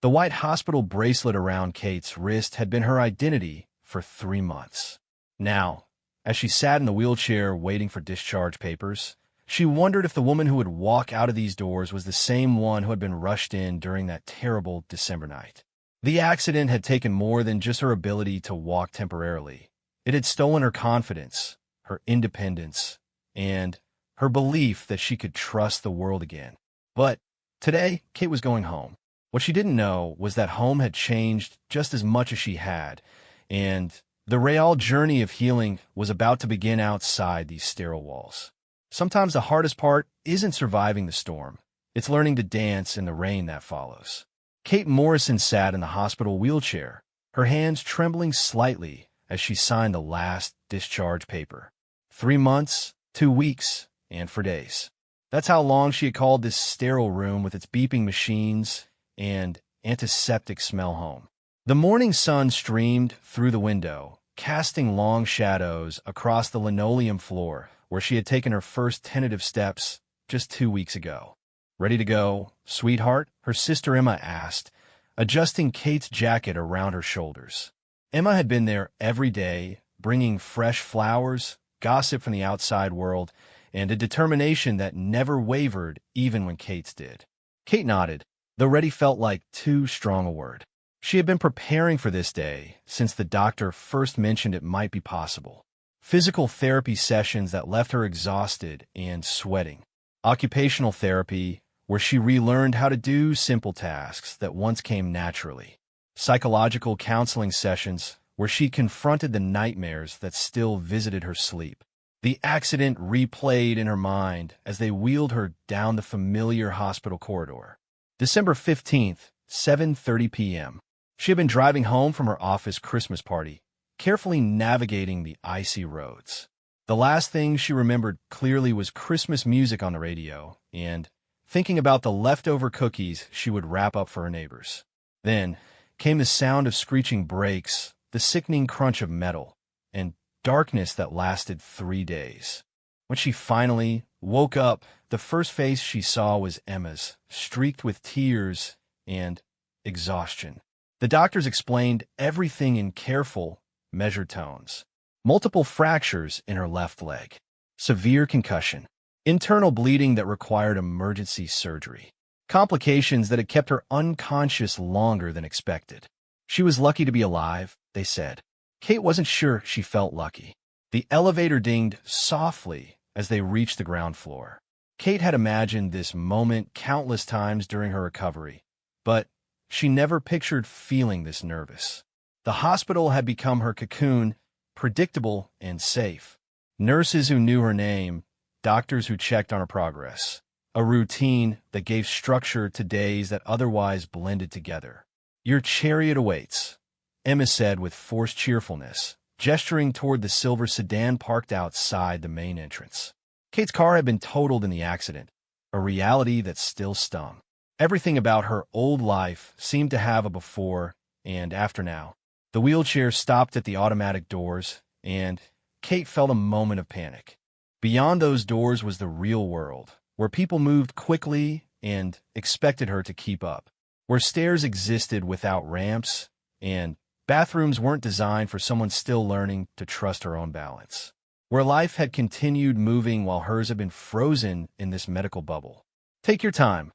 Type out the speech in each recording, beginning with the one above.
The white hospital bracelet around Kate's wrist had been her identity for 3 months. Now, as she sat in the wheelchair waiting for discharge papers, she wondered if the woman who would walk out of these doors was the same one who had been rushed in during that terrible December night. The accident had taken more than just her ability to walk temporarily. It had stolen her confidence, her independence, and her belief that she could trust the world again. But today, Kate was going home. What she didn't know was that home had changed just as much as she had, and the real journey of healing was about to begin outside these sterile walls. Sometimes the hardest part isn't surviving the storm. It's learning to dance in the rain that follows. Kate Morrison sat in the hospital wheelchair, her hands trembling slightly as she signed the last discharge paper. 3 months, 2 weeks, and for days. That's how long she had called this sterile room with its beeping machines and antiseptic smell home. The morning sun streamed through the window, casting long shadows across the linoleum floor where she had taken her first tentative steps just 2 weeks ago. "Ready to go, sweetheart?" her sister Emma asked, adjusting Kate's jacket around her shoulders. Emma had been there every day, bringing fresh flowers, gossip from the outside world, and a determination that never wavered even when Kate's did. Kate nodded, though ready felt like too strong a word. She had been preparing for this day since the doctor first mentioned it might be possible. Physical therapy sessions that left her exhausted and sweating. Occupational therapy, where she relearned how to do simple tasks that once came naturally. Psychological counseling sessions, where she confronted the nightmares that still visited her sleep. The accident replayed in her mind as they wheeled her down the familiar hospital corridor. December 15th, 7:30 p.m. She had been driving home from her office Christmas party, carefully navigating the icy roads. The last thing she remembered clearly was Christmas music on the radio and thinking about the leftover cookies she would wrap up for her neighbors. Then came the sound of screeching brakes, the sickening crunch of metal, and darkness that lasted 3 days. When she finally woke up, the first face she saw was Emma's, streaked with tears and exhaustion. The doctors explained everything in careful, measured tones. Multiple fractures in her left leg, severe concussion, internal bleeding that required emergency surgery, complications that had kept her unconscious longer than expected. She was lucky to be alive, they said. Kate wasn't sure she felt lucky. The elevator dinged softly as they reached the ground floor. Kate had imagined this moment countless times during her recovery, but she never pictured feeling this nervous. The hospital had become her cocoon, predictable and safe. Nurses who knew her name, doctors who checked on her progress. A routine that gave structure to days that otherwise blended together. "Your chariot awaits," Emma said with forced cheerfulness, gesturing toward the silver sedan parked outside the main entrance. Kate's car had been totaled in the accident, a reality that still stung. Everything about her old life seemed to have a before and after now. The wheelchair stopped at the automatic doors, and Kate felt a moment of panic. Beyond those doors was the real world, where people moved quickly and expected her to keep up, where stairs existed without ramps, and bathrooms weren't designed for someone still learning to trust her own balance, where life had continued moving while hers had been frozen in this medical bubble. "Take your time,"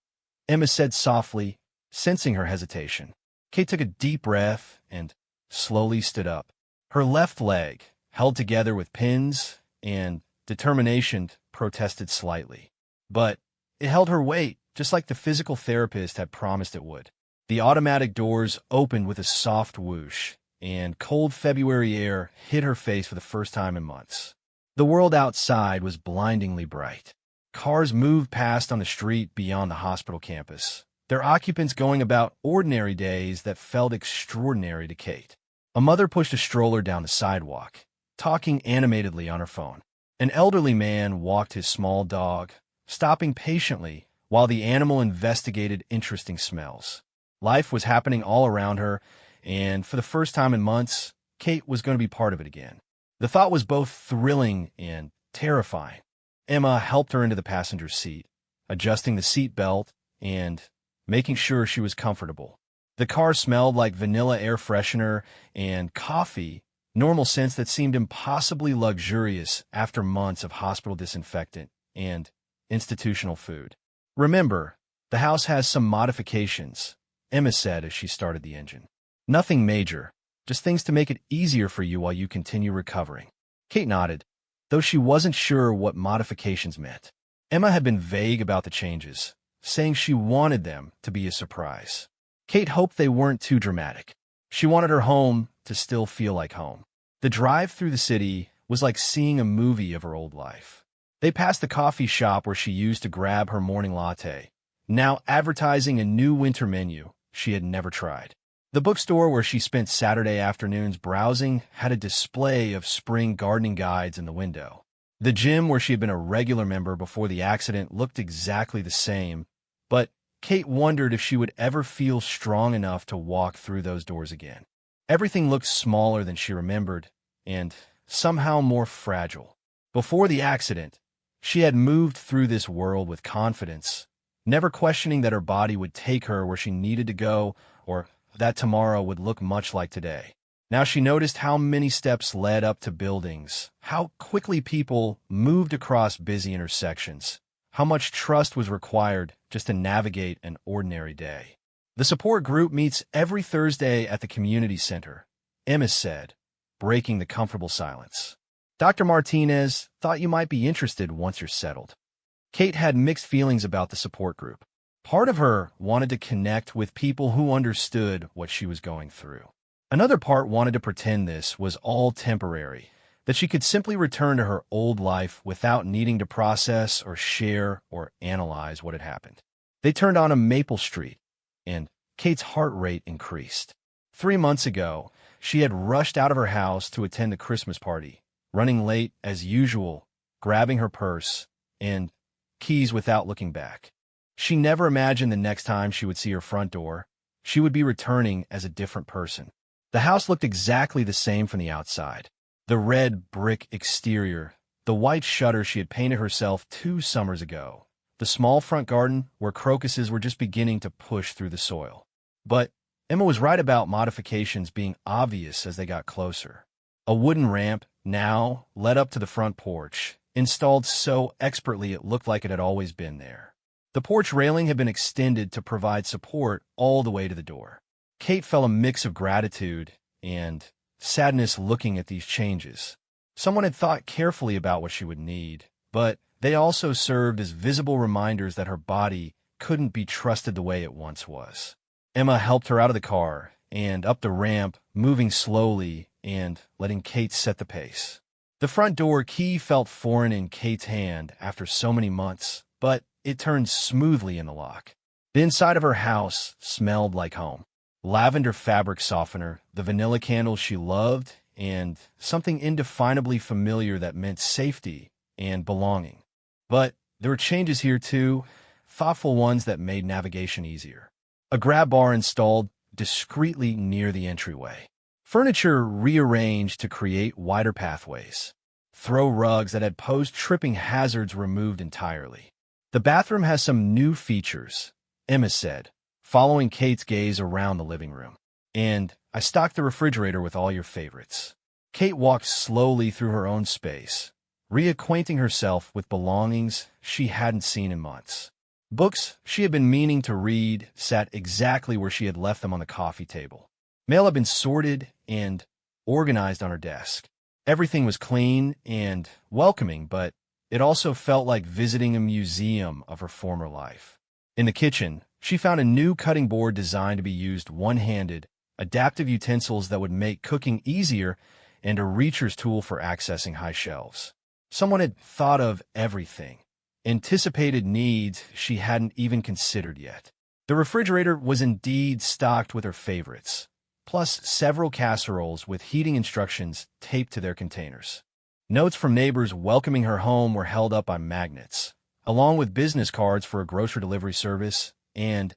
Emma said softly, sensing her hesitation. Kate took a deep breath and slowly stood up. Her left leg, held together with pins and determination, protested slightly. But it held her weight, just like the physical therapist had promised it would. The automatic doors opened with a soft whoosh, and cold February air hit her face for the first time in months. The world outside was blindingly bright. Cars moved past on the street beyond the hospital campus, their occupants going about ordinary days that felt extraordinary to Kate. A mother pushed a stroller down the sidewalk, talking animatedly on her phone. An elderly man walked his small dog, stopping patiently while the animal investigated interesting smells. Life was happening all around her, and for the first time in months, Kate was going to be part of it again. The thought was both thrilling and terrifying. Emma helped her into the passenger seat, adjusting the seat belt and making sure she was comfortable. The car smelled like vanilla air freshener and coffee, normal scents that seemed impossibly luxurious after months of hospital disinfectant and institutional food. "Remember, the house has some modifications," Emma said as she started the engine. "Nothing major, just things to make it easier for you while you continue recovering." Kate nodded, though she wasn't sure what modifications meant. Emma had been vague about the changes, saying she wanted them to be a surprise. Kate hoped they weren't too dramatic. She wanted her home to still feel like home. The drive through the city was like seeing a movie of her old life. They passed the coffee shop where she used to grab her morning latte, now advertising a new winter menu she had never tried. The bookstore where she spent Saturday afternoons browsing had a display of spring gardening guides in the window. The gym where she had been a regular member before the accident looked exactly the same, but Kate wondered if she would ever feel strong enough to walk through those doors again. Everything looked smaller than she remembered, and somehow more fragile. Before the accident, she had moved through this world with confidence, never questioning that her body would take her where she needed to go or that tomorrow would look much like today. Now she noticed how many steps led up to buildings, how quickly people moved across busy intersections, how much trust was required just to navigate an ordinary day. "The support group meets every Thursday at the community center," Emma said, breaking the comfortable silence. "Dr. Martinez thought you might be interested once you're settled." Kate had mixed feelings about the support group. Part of her wanted to connect with people who understood what she was going through. Another part wanted to pretend this was all temporary, that she could simply return to her old life without needing to process or share or analyze what had happened. They turned on a Maple Street, and Kate's heart rate increased. 3 months ago, she had rushed out of her house to attend the Christmas party, running late as usual, grabbing her purse and keys without looking back. She never imagined the next time she would see her front door, she would be returning as a different person. The house looked exactly the same from the outside. The red brick exterior, the white shutter she had painted herself 2 summers ago, the small front garden where crocuses were just beginning to push through the soil. But Emma was right about modifications being obvious as they got closer. A wooden ramp now led up to the front porch, installed so expertly it looked like it had always been there. The porch railing had been extended to provide support all the way to the door. Kate felt a mix of gratitude and sadness looking at these changes. Someone had thought carefully about what she would need, but they also served as visible reminders that her body couldn't be trusted the way it once was. Emma helped her out of the car and up the ramp, moving slowly and letting Kate set the pace. The front door key felt foreign in Kate's hand after so many months, but it turned smoothly in the lock. The inside of her house smelled like home. Lavender fabric softener, the vanilla candles she loved, and something indefinably familiar that meant safety and belonging. But there were changes here too, thoughtful ones that made navigation easier. A grab bar installed discreetly near the entryway. Furniture rearranged to create wider pathways. Throw rugs that had posed tripping hazards removed entirely. "The bathroom has some new features," Emma said, following Kate's gaze around the living room. "And I stocked the refrigerator with all your favorites." Kate walked slowly through her own space, reacquainting herself with belongings she hadn't seen in months. Books she had been meaning to read sat exactly where she had left them on the coffee table. Mail had been sorted and organized on her desk. Everything was clean and welcoming, but it also felt like visiting a museum of her former life. In the kitchen, she found a new cutting board designed to be used one-handed, adaptive utensils that would make cooking easier, and a reacher's tool for accessing high shelves. Someone had thought of everything, anticipated needs she hadn't even considered yet. The refrigerator was indeed stocked with her favorites, plus several casseroles with heating instructions taped to their containers. Notes from neighbors welcoming her home were held up by magnets, along with business cards for a grocery delivery service and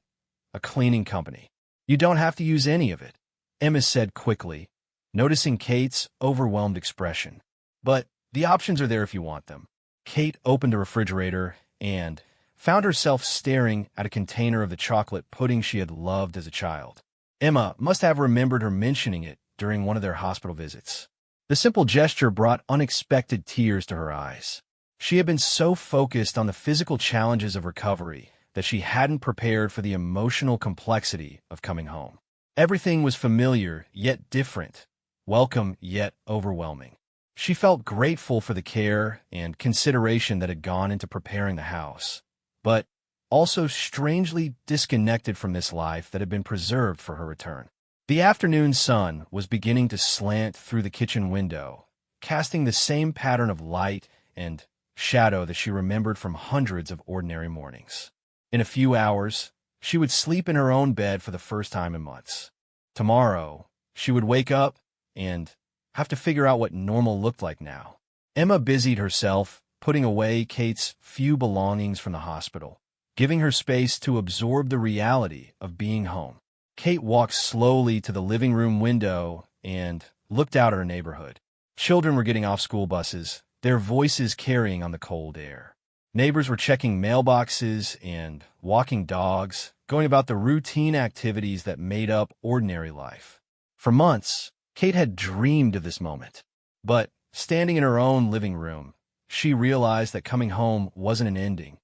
a cleaning company. "You don't have to use any of it," Emma said quickly, noticing Kate's overwhelmed expression. "But the options are there if you want them." Kate opened the refrigerator and found herself staring at a container of the chocolate pudding she had loved as a child. Emma must have remembered her mentioning it during one of their hospital visits. The simple gesture brought unexpected tears to her eyes. She had been so focused on the physical challenges of recovery that she hadn't prepared for the emotional complexity of coming home. Everything was familiar, yet different, welcome, yet overwhelming. She felt grateful for the care and consideration that had gone into preparing the house, but also strangely disconnected from this life that had been preserved for her return. The afternoon sun was beginning to slant through the kitchen window, casting the same pattern of light and shadow that she remembered from hundreds of ordinary mornings. In a few hours, she would sleep in her own bed for the first time in months. Tomorrow, she would wake up and have to figure out what normal looked like now. Emma busied herself putting away Kate's few belongings from the hospital, giving her space to absorb the reality of being home. Kate walked slowly to the living room window and looked out at her neighborhood. Children were getting off school buses, their voices carrying on the cold air. Neighbors were checking mailboxes and walking dogs, going about the routine activities that made up ordinary life. For months, Kate had dreamed of this moment. But standing in her own living room, she realized that coming home wasn't an ending.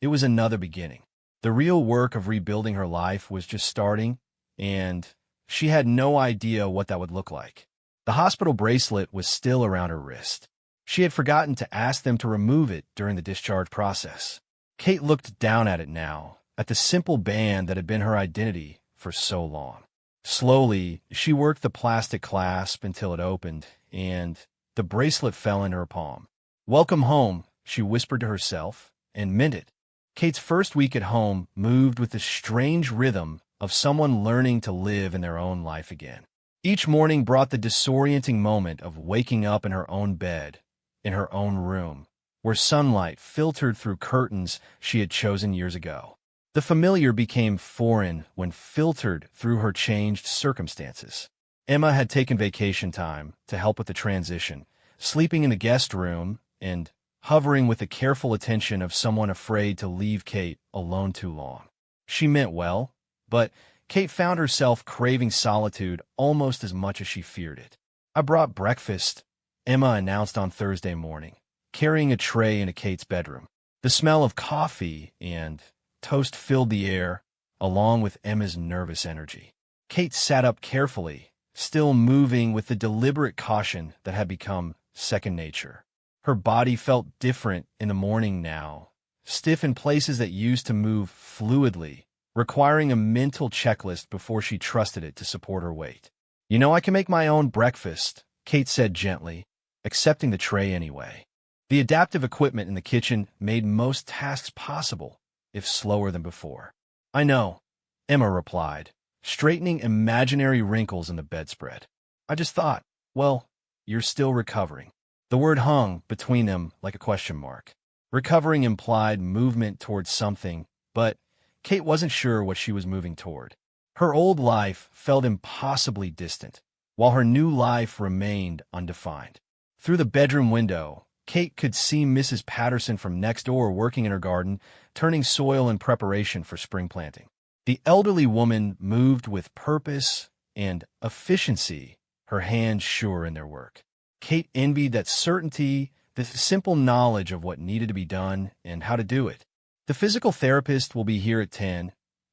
It was another beginning. The real work of rebuilding her life was just starting, and she had no idea what that would look like. The hospital bracelet was still around her wrist. She had forgotten to ask them to remove it during the discharge process. Kate looked down at it now, at the simple band that had been her identity for so long. Slowly, she worked the plastic clasp until it opened, and the bracelet fell into her palm. "Welcome home," she whispered to herself, and meant it. Kate's first week at home moved with the strange rhythm of someone learning to live in their own life again. Each morning brought the disorienting moment of waking up in her own bed, in her own room, where sunlight filtered through curtains she had chosen years ago. The familiar became foreign when filtered through her changed circumstances. Emma had taken vacation time to help with the transition, sleeping in the guest room and hovering with the careful attention of someone afraid to leave Kate alone too long. She meant well, but Kate found herself craving solitude almost as much as she feared it. "I brought breakfast," Emma announced on Thursday morning, carrying a tray into Kate's bedroom. The smell of coffee and toast filled the air, along with Emma's nervous energy. Kate sat up carefully, still moving with the deliberate caution that had become second nature. Her body felt different in the morning now, stiff in places that used to move fluidly, requiring a mental checklist before she trusted it to support her weight. "You know I can make my own breakfast," Kate said gently, accepting the tray anyway. The adaptive equipment in the kitchen made most tasks possible, if slower than before. "I know," Emma replied, straightening imaginary wrinkles in the bedspread. "I just thought, well, you're still recovering." The word hung between them like a question mark. Recovering implied movement towards something, but Kate wasn't sure what she was moving toward. Her old life felt impossibly distant, while her new life remained undefined. Through the bedroom window, Kate could see Mrs. Patterson from next door working in her garden, turning soil in preparation for spring planting. The elderly woman moved with purpose and efficiency, her hands sure in their work. Kate envied that certainty, the simple knowledge of what needed to be done and how to do it. "The physical therapist will be here at 10,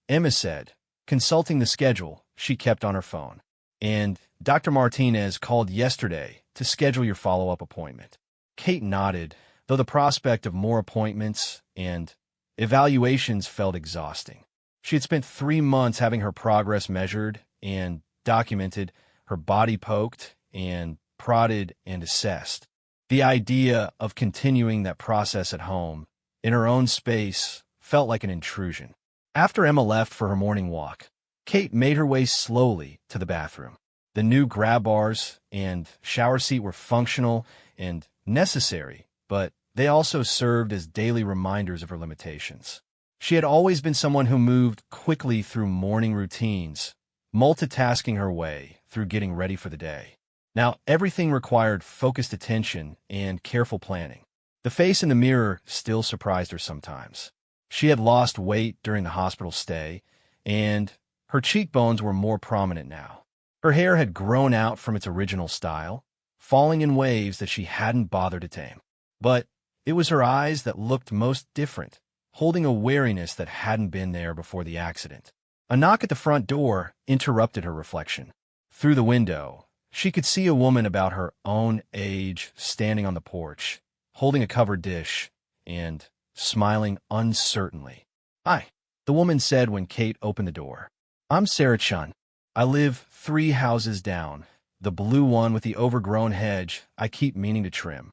Emma said, consulting the schedule she kept on her phone. "And Dr. Martinez called yesterday to schedule your follow-up appointment." Kate nodded, though the prospect of more appointments and evaluations felt exhausting. She had spent 3 months having her progress measured and documented, her body poked and prodded and assessed. The idea of continuing that process at home, in her own space, felt like an intrusion. After Emma left for her morning walk, Kate made her way slowly to the bathroom. The new grab bars and shower seat were functional and necessary, but they also served as daily reminders of her limitations. She had always been someone who moved quickly through morning routines, multitasking her way through getting ready for the day. Now, everything required focused attention and careful planning. The face in the mirror still surprised her sometimes. She had lost weight during the hospital stay, and Her cheekbones were more prominent now. Her hair had grown out from its original style, falling in waves that she hadn't bothered to tame. But it was her eyes that looked most different, holding a wariness that hadn't been there before the accident. A knock at the front door interrupted her reflection. Through the window, she could see a woman about her own age standing on the porch, holding a covered dish and smiling uncertainly. "Hi," the woman said when Kate opened the door. "I'm Sarah Chun. I live 3 houses down, the blue one with the overgrown hedge I keep meaning to trim."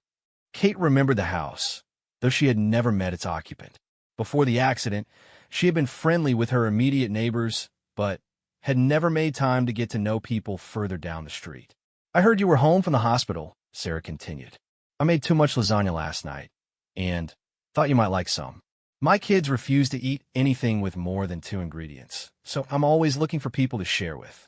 Kate remembered the house, though she had never met its occupant. Before the accident, she had been friendly with her immediate neighbors, but had never made time to get to know people further down the street. "I heard you were home from the hospital," Sarah continued. "I made too much lasagna last night, and thought you might like some. My kids refuse to eat anything with more than 2 ingredients, so I'm always looking for people to share with."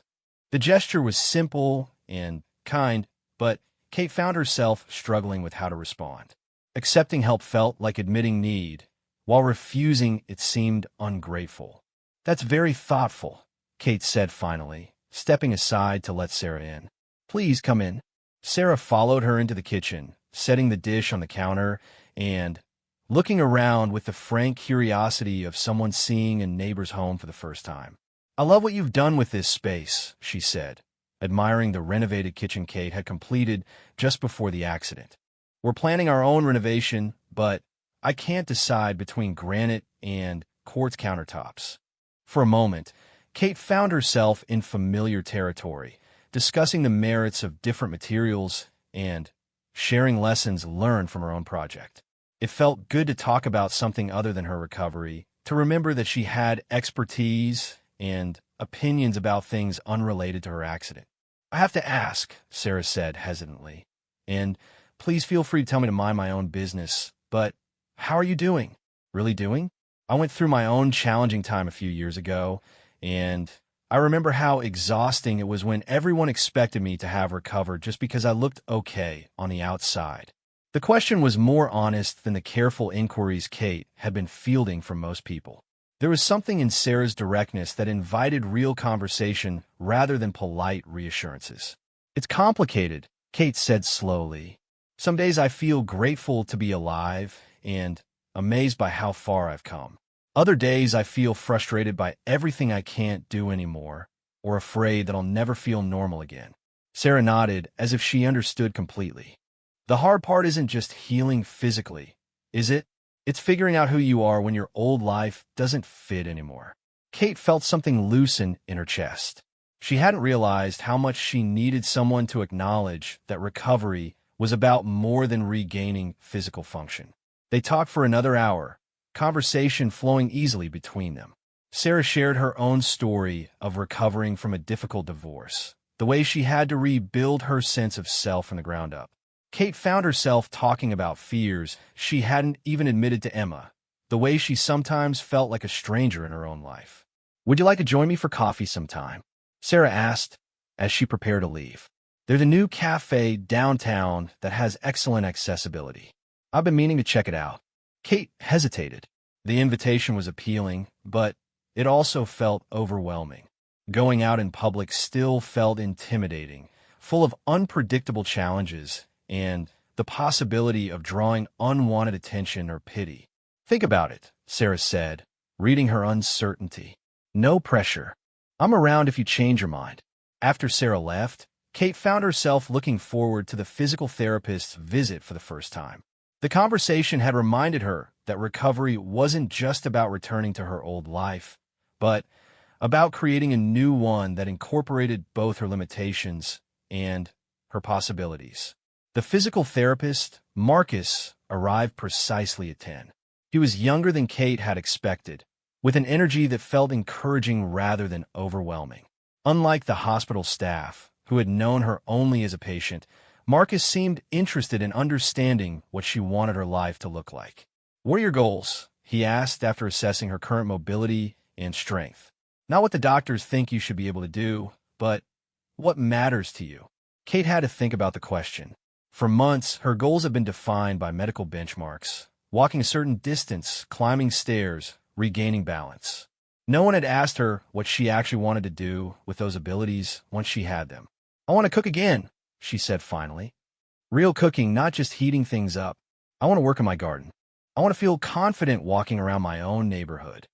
The gesture was simple and kind, but Kate found herself struggling with how to respond. Accepting help felt like admitting need, while refusing it seemed ungrateful. "That's very thoughtful," Kate said finally, stepping aside to let Sarah in. "Please come in." Sarah followed her into the kitchen, setting the dish on the counter and looking around with the frank curiosity of someone seeing a neighbor's home for the first time. "I love what you've done with this space," she said, admiring the renovated kitchen Kate had completed just before the accident. "We're planning our own renovation, but I can't decide between granite and quartz countertops." For a moment, Kate found herself in familiar territory, discussing the merits of different materials and sharing lessons learned from her own project. It felt good to talk about something other than her recovery, to remember that she had expertise and opinions about things unrelated to her accident. "I have to ask," Sarah said hesitantly, "and please feel free to tell me to mind my own business, but how are you doing?" "Really doing? I went through my own challenging time a few years ago, and I remember how exhausting it was when everyone expected me to have recovered just because I looked okay on the outside." The question was more honest than the careful inquiries Kate had been fielding from most people. There was something in Sarah's directness that invited real conversation rather than polite reassurances. "It's complicated," Kate said slowly. "Some days I feel grateful to be alive and amazed by how far I've come. Other days I feel frustrated by everything I can't do anymore, or afraid that I'll never feel normal again." Sarah nodded as if she understood completely. "The hard part isn't just healing physically, is it? It's figuring out who you are when your old life doesn't fit anymore." Kate felt something loosen in her chest. She hadn't realized how much she needed someone to acknowledge that recovery was about more than regaining physical function. They talked for another hour, conversation flowing easily between them. Sarah shared her own story of recovering from a difficult divorce, the way she had to rebuild her sense of self from the ground up. Kate found herself talking about fears she hadn't even admitted to Emma, the way she sometimes felt like a stranger in her own life. "Would you like to join me for coffee sometime?" Sarah asked as she prepared to leave. "There's a new cafe downtown that has excellent accessibility. I've been meaning to check it out." Kate hesitated. The invitation was appealing, but it also felt overwhelming. Going out in public still felt intimidating, full of unpredictable challenges and the possibility of drawing unwanted attention or pity. "Think about it," Sarah said, reading her uncertainty. "No pressure. I'm around if you change your mind." After Sarah left, Kate found herself looking forward to the physical therapist's visit for the first time. The conversation had reminded her that recovery wasn't just about returning to her old life, but about creating a new one that incorporated both her limitations and her possibilities. The physical therapist, Marcus, arrived precisely at 10. He was younger than Kate had expected, with an energy that felt encouraging rather than overwhelming. Unlike the hospital staff, who had known her only as a patient, Marcus seemed interested in understanding what she wanted her life to look like. "What are your goals?" he asked after assessing her current mobility and strength. "Not what the doctors think you should be able to do, but what matters to you." Kate had to think about the question. For months, her goals had been defined by medical benchmarks: walking a certain distance, climbing stairs, regaining balance. No one had asked her what she actually wanted to do with those abilities once she had them. "I want to cook again," she said finally. "Real cooking, not just heating things up. I want to work in my garden. I want to feel confident walking around my own neighborhood."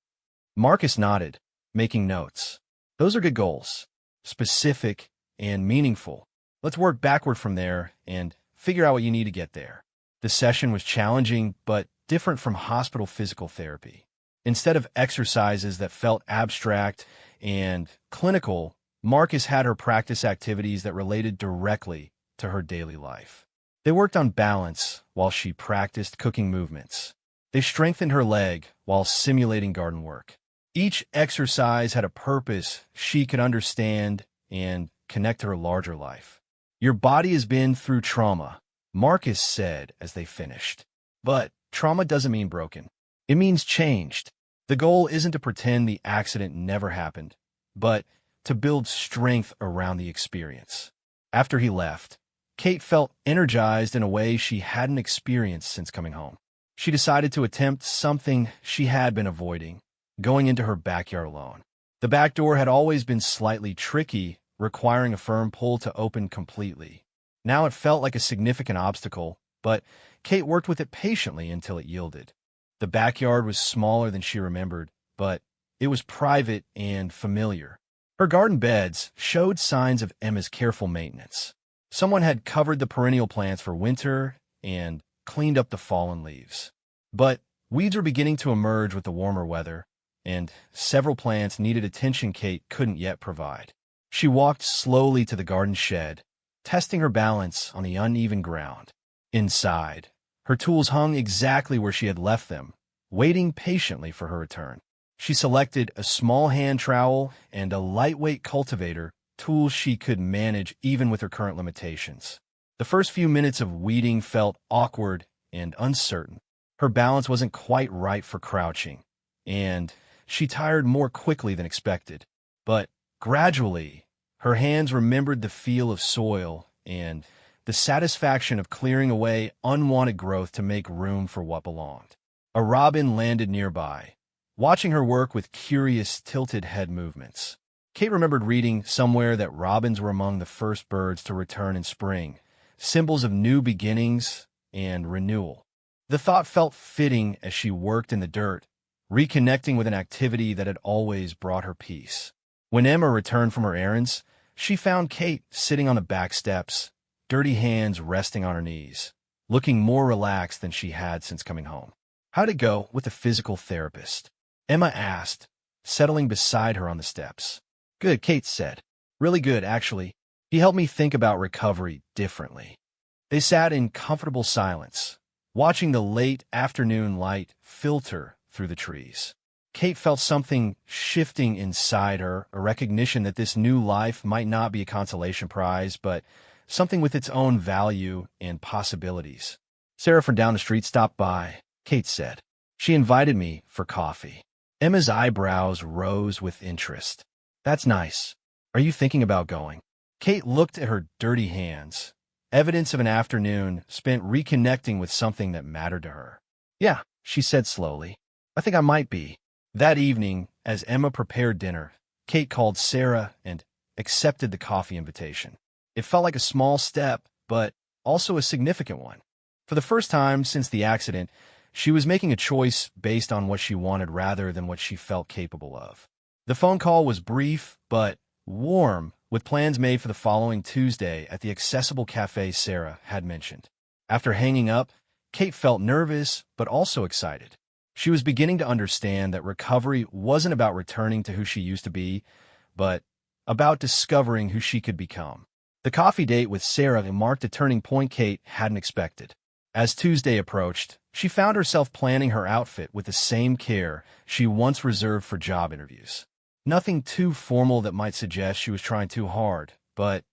Marcus nodded, making notes. "Those are good goals. Specific and meaningful. Let's work backward from there and figure out what you need to get there." The session was challenging, but different from hospital physical therapy. Instead of exercises that felt abstract and clinical, Marcus had her practice activities that related directly to her daily life. They worked on balance while she practiced cooking movements. They strengthened her leg while simulating garden work. Each exercise had a purpose she could understand and connect to her larger life. "Your body has been through trauma," Marcus said as they finished. "But trauma doesn't mean broken. It means changed. The goal isn't to pretend the accident never happened, but to build strength around the experience." After he left, Kate felt energized in a way she hadn't experienced since coming home. She decided to attempt something she had been avoiding, going into her backyard alone. The back door had always been slightly tricky, requiring a firm pull to open completely. Now it felt like a significant obstacle, but Kate worked with it patiently until it yielded. The backyard was smaller than she remembered, but it was private and familiar. Her garden beds showed signs of Emma's careful maintenance. Someone had covered the perennial plants for winter and cleaned up the fallen leaves. But weeds were beginning to emerge with the warmer weather, and several plants needed attention Kate couldn't yet provide. She walked slowly to the garden shed, testing her balance on the uneven ground. Inside, her tools hung exactly where she had left them, waiting patiently for her return. She selected a small hand trowel and a lightweight cultivator, tools she could manage even with her current limitations. The first few minutes of weeding felt awkward and uncertain. Her balance wasn't quite right for crouching, and she tired more quickly than expected. But gradually, her hands remembered the feel of soil and the satisfaction of clearing away unwanted growth to make room for what belonged. A robin landed nearby, watching her work with curious tilted head movements. Kate remembered reading somewhere that robins were among the first birds to return in spring, symbols of new beginnings and renewal. The thought felt fitting as she worked in the dirt, reconnecting with an activity that had always brought her peace. When Emma returned from her errands, she found Kate sitting on the back steps, dirty hands resting on her knees, looking more relaxed than she had since coming home. "How'd it go with the physical therapist?" Emma asked, settling beside her on the steps. "Good," Kate said. "Really good, actually. He helped me think about recovery differently." They sat in comfortable silence, watching the late afternoon light filter through the trees. Kate felt something shifting inside her, a recognition that this new life might not be a consolation prize, but something with its own value and possibilities. "Sarah from down the street stopped by," Kate said. "She invited me for coffee." Emma's eyebrows rose with interest. "That's nice. Are you thinking about going?" Kate looked at her dirty hands, evidence of an afternoon spent reconnecting with something that mattered to her. "Yeah," she said slowly. "I think I might be." That evening, as Emma prepared dinner, Kate called Sarah and accepted the coffee invitation. It felt like a small step, but also a significant one. For the first time since the accident, she was making a choice based on what she wanted rather than what she felt capable of. The phone call was brief but warm, with plans made for the following Tuesday at the accessible cafe Sarah had mentioned. After hanging up, Kate felt nervous but also excited. She was beginning to understand that recovery wasn't about returning to who she used to be, but about discovering who she could become. The coffee date with Sarah marked a turning point Kate hadn't expected. As Tuesday approached, she found herself planning her outfit with the same care she once reserved for job interviews. Nothing too formal that might suggest she was trying too hard, but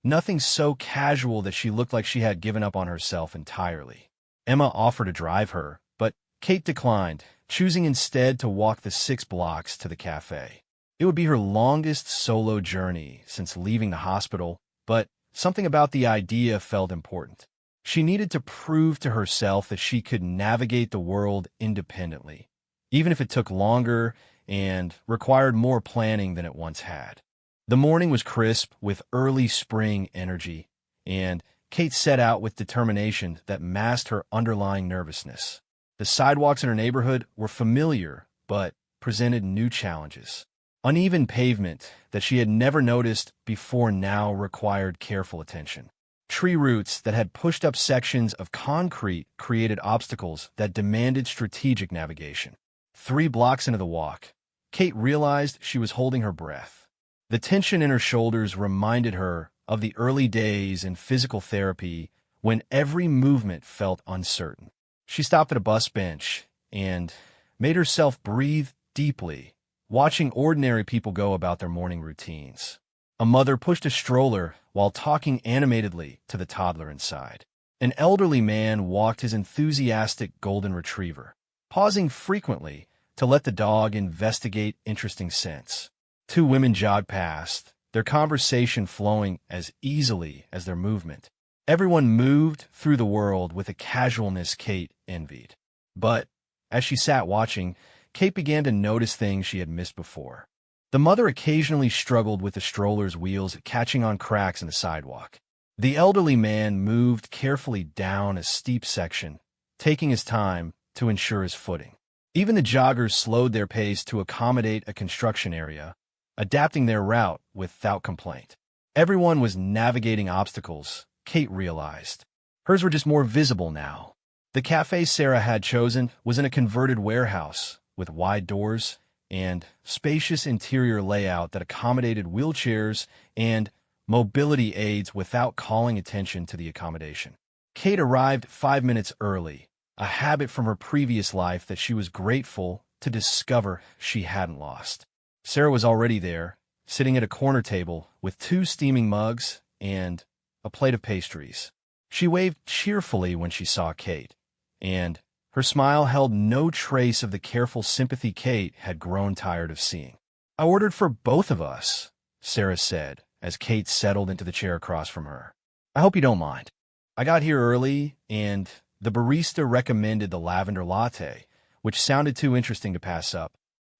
nothing so casual that she looked like she had given up on herself entirely. Emma offered to drive her, but Kate declined, choosing instead to walk the 6 blocks to the cafe. It would be her longest solo journey since leaving the hospital, but something about the idea felt important. She needed to prove to herself that she could navigate the world independently, even if it took longer and required more planning than it once had. The morning was crisp with early spring energy, and Kate set out with determination that masked her underlying nervousness. The sidewalks in her neighborhood were familiar, but presented new challenges. Uneven pavement that she had never noticed before now required careful attention. Tree roots that had pushed up sections of concrete created obstacles that demanded strategic navigation. 3 blocks into the walk, Kate realized she was holding her breath. The tension in her shoulders reminded her of the early days in physical therapy when every movement felt uncertain. She stopped at a bus bench and made herself breathe deeply, watching ordinary people go about their morning routines. A mother pushed a stroller while talking animatedly to the toddler inside. An elderly man walked his enthusiastic golden retriever, pausing frequently to let the dog investigate interesting scents. 2 women jogged past, their conversation flowing as easily as their movement. Everyone moved through the world with a casualness Kate envied. But as she sat watching, Kate began to notice things she had missed before. The mother occasionally struggled with the stroller's wheels catching on cracks in the sidewalk. The elderly man moved carefully down a steep section, taking his time to ensure his footing. Even the joggers slowed their pace to accommodate a construction area, adapting their route without complaint. Everyone was navigating obstacles, Kate realized. Hers were just more visible now. The cafe Sarah had chosen was in a converted warehouse with wide doors and spacious interior layout that accommodated wheelchairs and mobility aids without calling attention to the accommodation. Kate arrived 5 minutes early, a habit from her previous life that she was grateful to discover she hadn't lost. Sarah was already there, sitting at a corner table with 2 steaming mugs and a plate of pastries. She waved cheerfully when she saw Kate, and her smile held no trace of the careful sympathy Kate had grown tired of seeing. "I ordered for both of us," Sarah said, as Kate settled into the chair across from her. "I hope you don't mind. I got here early, and the barista recommended the lavender latte, which sounded too interesting to pass up.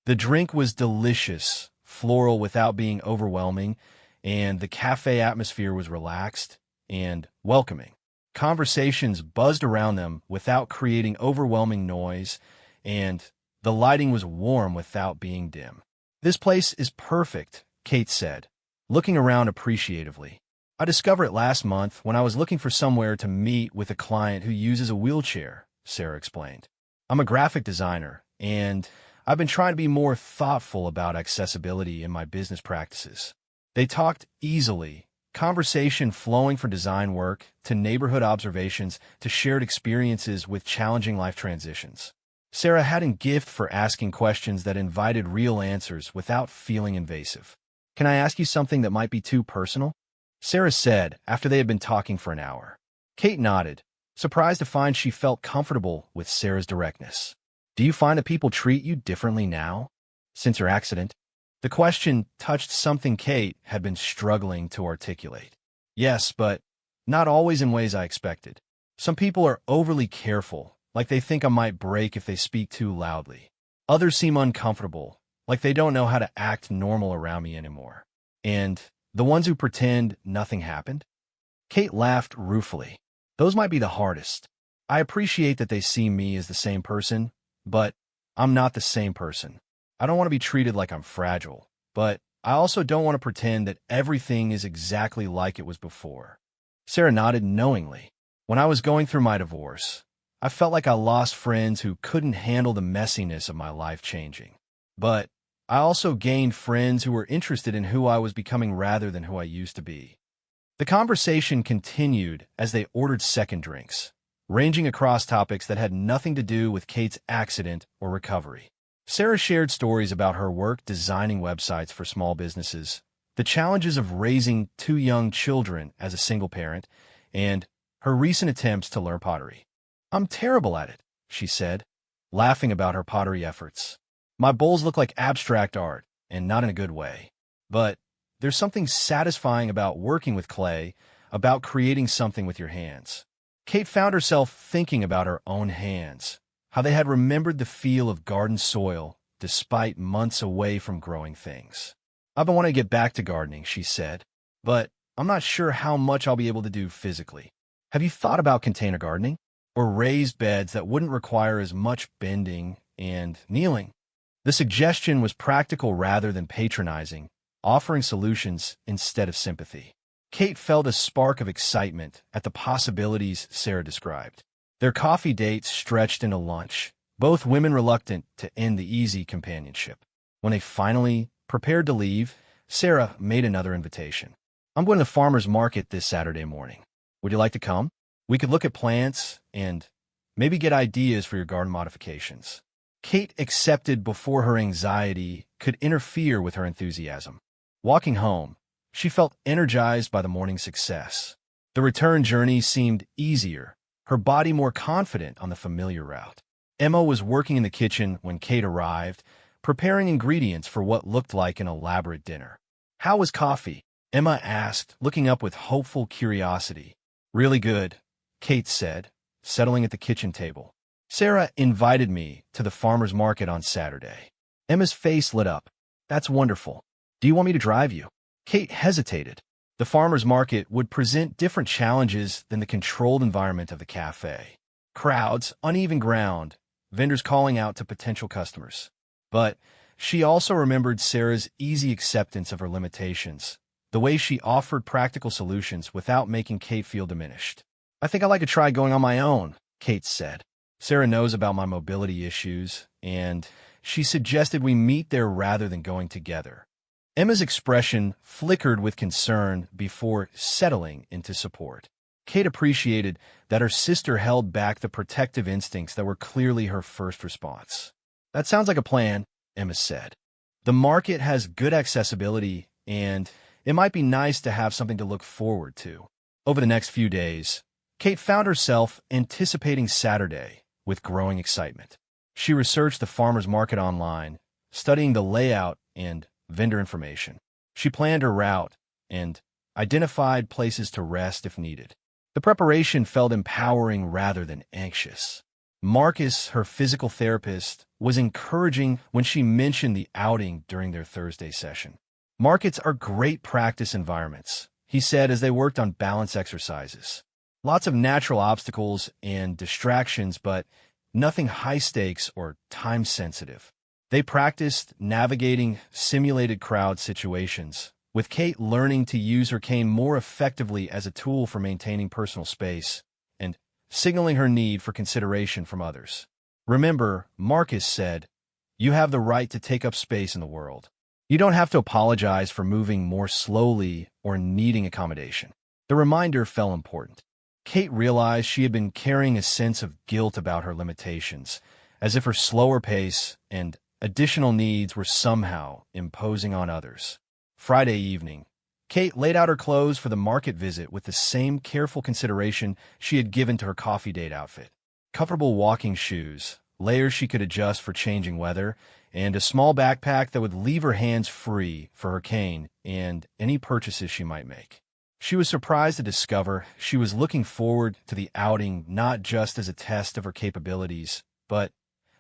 The drink was delicious, floral without being overwhelming, and the cafe atmosphere was relaxed and welcoming. Conversations buzzed around them without creating overwhelming noise, and the lighting was warm without being dim. "This place is perfect," Kate said, looking around appreciatively. "I discovered it last month when I was looking for somewhere to meet with a client who uses a wheelchair," Sarah explained. "I'm a graphic designer, and I've been trying to be more thoughtful about accessibility in my business practices." They talked easily, conversation flowing from design work to neighborhood observations to shared experiences with challenging life transitions. Sarah had a gift for asking questions that invited real answers without feeling invasive. "Can I ask you something that might be too personal?" Sarah said after they had been talking for an hour. Kate nodded, surprised to find she felt comfortable with Sarah's directness. "Do you find that people treat you differently now, since your accident?" The question touched something Kate had been struggling to articulate. "Yes, but not always in ways I expected. Some people are overly careful, like they think I might break if they speak too loudly. Others seem uncomfortable, like they don't know how to act normal around me anymore. And the ones who pretend nothing happened?" Kate laughed ruefully. "Those might be the hardest. I appreciate that they see me as the same person, but I'm not the same person. I don't want to be treated like I'm fragile, but I also don't want to pretend that everything is exactly like it was before." Sarah nodded knowingly. "When I was going through my divorce, I felt like I lost friends who couldn't handle the messiness of my life changing. But I also gained friends who were interested in who I was becoming rather than who I used to be." The conversation continued as they ordered second drinks, ranging across topics that had nothing to do with Kate's accident or recovery. Sarah shared stories about her work designing websites for small businesses, the challenges of raising 2 young children as a single parent, and her recent attempts to learn pottery. "I'm terrible at it," she said, laughing about her pottery efforts. "My bowls look like abstract art, and not in a good way. But there's something satisfying about working with clay, about creating something with your hands." Kate found herself thinking about her own hands, how they had remembered the feel of garden soil despite months away from growing things. "I've been wanting to get back to gardening," she said, "but I'm not sure how much I'll be able to do physically. Have you thought about container gardening? Or raised beds that wouldn't require as much bending and kneeling?" The suggestion was practical rather than patronizing, offering solutions instead of sympathy. Kate felt a spark of excitement at the possibilities Sarah described. Their coffee date stretched into lunch, both women reluctant to end the easy companionship. When they finally prepared to leave, Sarah made another invitation. "I'm going to the farmer's market this Saturday morning. Would you like to come? We could look at plants and maybe get ideas for your garden modifications." Kate accepted before her anxiety could interfere with her enthusiasm. Walking home, she felt energized by the morning's success. The return journey seemed easier, her body more confident on the familiar route. Emma was working in the kitchen when Kate arrived, preparing ingredients for what looked like an elaborate dinner. "How was coffee?" Emma asked, looking up with hopeful curiosity. "Really good," Kate said, settling at the kitchen table. "Sarah invited me to the farmer's market on Saturday." Emma's face lit up. "That's wonderful. Do you want me to drive you?" Kate hesitated. The farmer's market would present different challenges than the controlled environment of the cafe. Crowds, uneven ground, vendors calling out to potential customers. But she also remembered Sarah's easy acceptance of her limitations, the way she offered practical solutions without making Kate feel diminished. "I think I'd like to try going on my own," Kate said. "Sarah knows about my mobility issues, and she suggested we meet there rather than going together." Emma's expression flickered with concern before settling into support. Kate appreciated that her sister held back the protective instincts that were clearly her first response. "That sounds like a plan," Emma said. "The market has good accessibility, and it might be nice to have something to look forward to." Over the next few days, Kate found herself anticipating Saturday with growing excitement. She researched the farmer's market online, studying the layout and vendor information. She planned her route and identified places to rest if needed. The preparation felt empowering rather than anxious. Marcus, her physical therapist, was encouraging when she mentioned the outing during their Thursday session. "Markets are great practice environments," he said as they worked on balance exercises. "Lots of natural obstacles and distractions, but nothing high stakes or time sensitive." They practiced navigating simulated crowd situations, with Kate learning to use her cane more effectively as a tool for maintaining personal space and signaling her need for consideration from others. "Remember," Marcus said, "you have the right to take up space in the world. You don't have to apologize for moving more slowly or needing accommodation." The reminder felt important. Kate realized she had been carrying a sense of guilt about her limitations, as if her slower pace and additional needs were somehow imposing on others. Friday evening, Kate laid out her clothes for the market visit with the same careful consideration she had given to her coffee date outfit. Comfortable walking shoes, layers she could adjust for changing weather, and a small backpack that would leave her hands free for her cane and any purchases she might make. She was surprised to discover she was looking forward to the outing not just as a test of her capabilities, but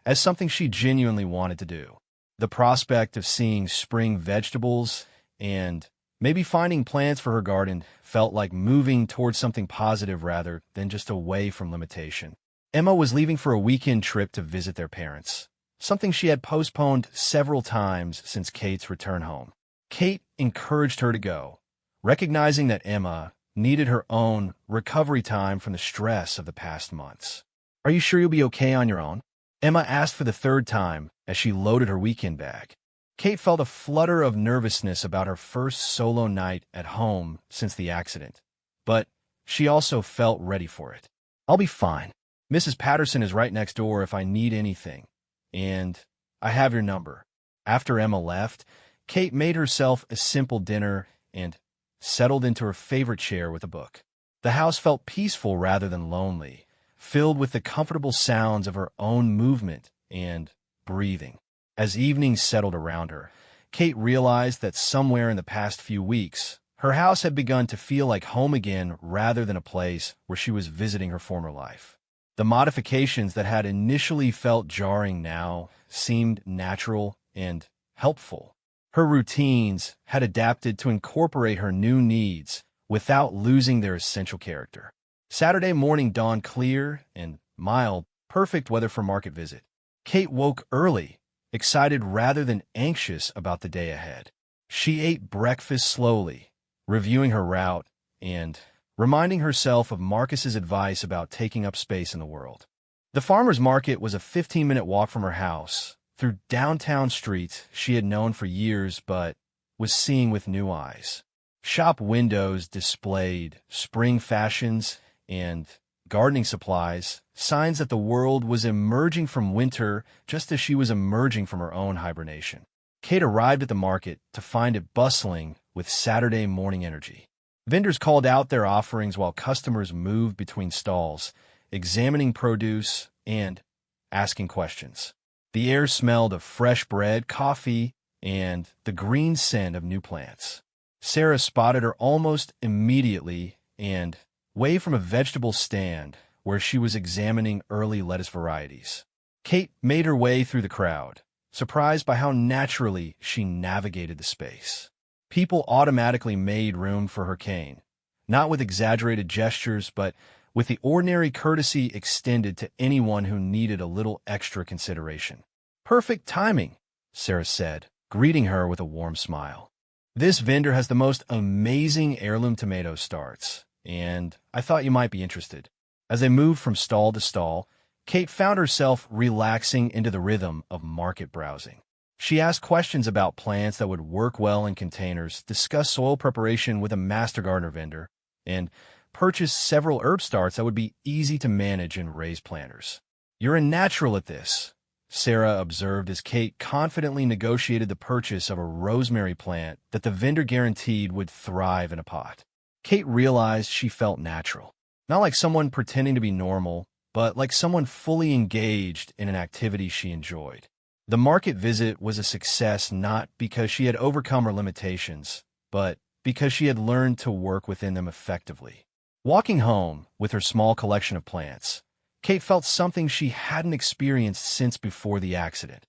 as something she genuinely wanted to do. The prospect of seeing spring vegetables and maybe finding plants for her garden felt like moving towards something positive rather than just away from limitation. Emma was leaving for a weekend trip to visit their parents, something she had postponed several times since Kate's return home. Kate encouraged her to go, recognizing that Emma needed her own recovery time from the stress of the past months. "Are you sure you'll be okay on your own?" Emma asked for the third time as she loaded her weekend bag. Kate felt a flutter of nervousness about her first solo night at home since the accident, but she also felt ready for it. "I'll be fine. Mrs. Patterson is right next door if I need anything, and I have your number." After Emma left, Kate made herself a simple dinner and settled into her favorite chair with a book. The house felt peaceful rather than lonely, filled with the comfortable sounds of her own movement and breathing. As evening settled around her, Kate realized that somewhere in the past few weeks, her house had begun to feel like home again rather than a place where she was visiting her former life. The modifications that had initially felt jarring now seemed natural and helpful. Her routines had adapted to incorporate her new needs without losing their essential character. Saturday morning dawned clear and mild, perfect weather for market visit. Kate woke early, excited rather than anxious about the day ahead. She ate breakfast slowly, reviewing her route and reminding herself of Marcus's advice about taking up space in the world. The farmer's market was a 15-minute walk from her house, through downtown streets she had known for years but was seeing with new eyes. Shop windows displayed spring fashions and gardening supplies, signs that the world was emerging from winter just as she was emerging from her own hibernation. Kate arrived at the market to find it bustling with Saturday morning energy. Vendors called out their offerings while customers moved between stalls, examining produce and asking questions. The air smelled of fresh bread, coffee, and the green scent of new plants. Sarah spotted her almost immediately and waved from a vegetable stand where she was examining early lettuce varieties. Kate made her way through the crowd, surprised by how naturally she navigated the space. People automatically made room for her cane, not with exaggerated gestures, but with the ordinary courtesy extended to anyone who needed a little extra consideration. "Perfect timing," Sarah said, greeting her with a warm smile. "This vendor has the most amazing heirloom tomato starts, and I thought you might be interested." As they moved from stall to stall, Kate found herself relaxing into the rhythm of market browsing. She asked questions about plants that would work well in containers, discussed soil preparation with a master gardener vendor, and purchased several herb starts that would be easy to manage in raised planters. "You're a natural at this," Sarah observed as Kate confidently negotiated the purchase of a rosemary plant that the vendor guaranteed would thrive in a pot. Kate realized she felt natural, not like someone pretending to be normal, but like someone fully engaged in an activity she enjoyed. The market visit was a success not because she had overcome her limitations, but because she had learned to work within them effectively. Walking home with her small collection of plants, Kate felt something she hadn't experienced since before the accident: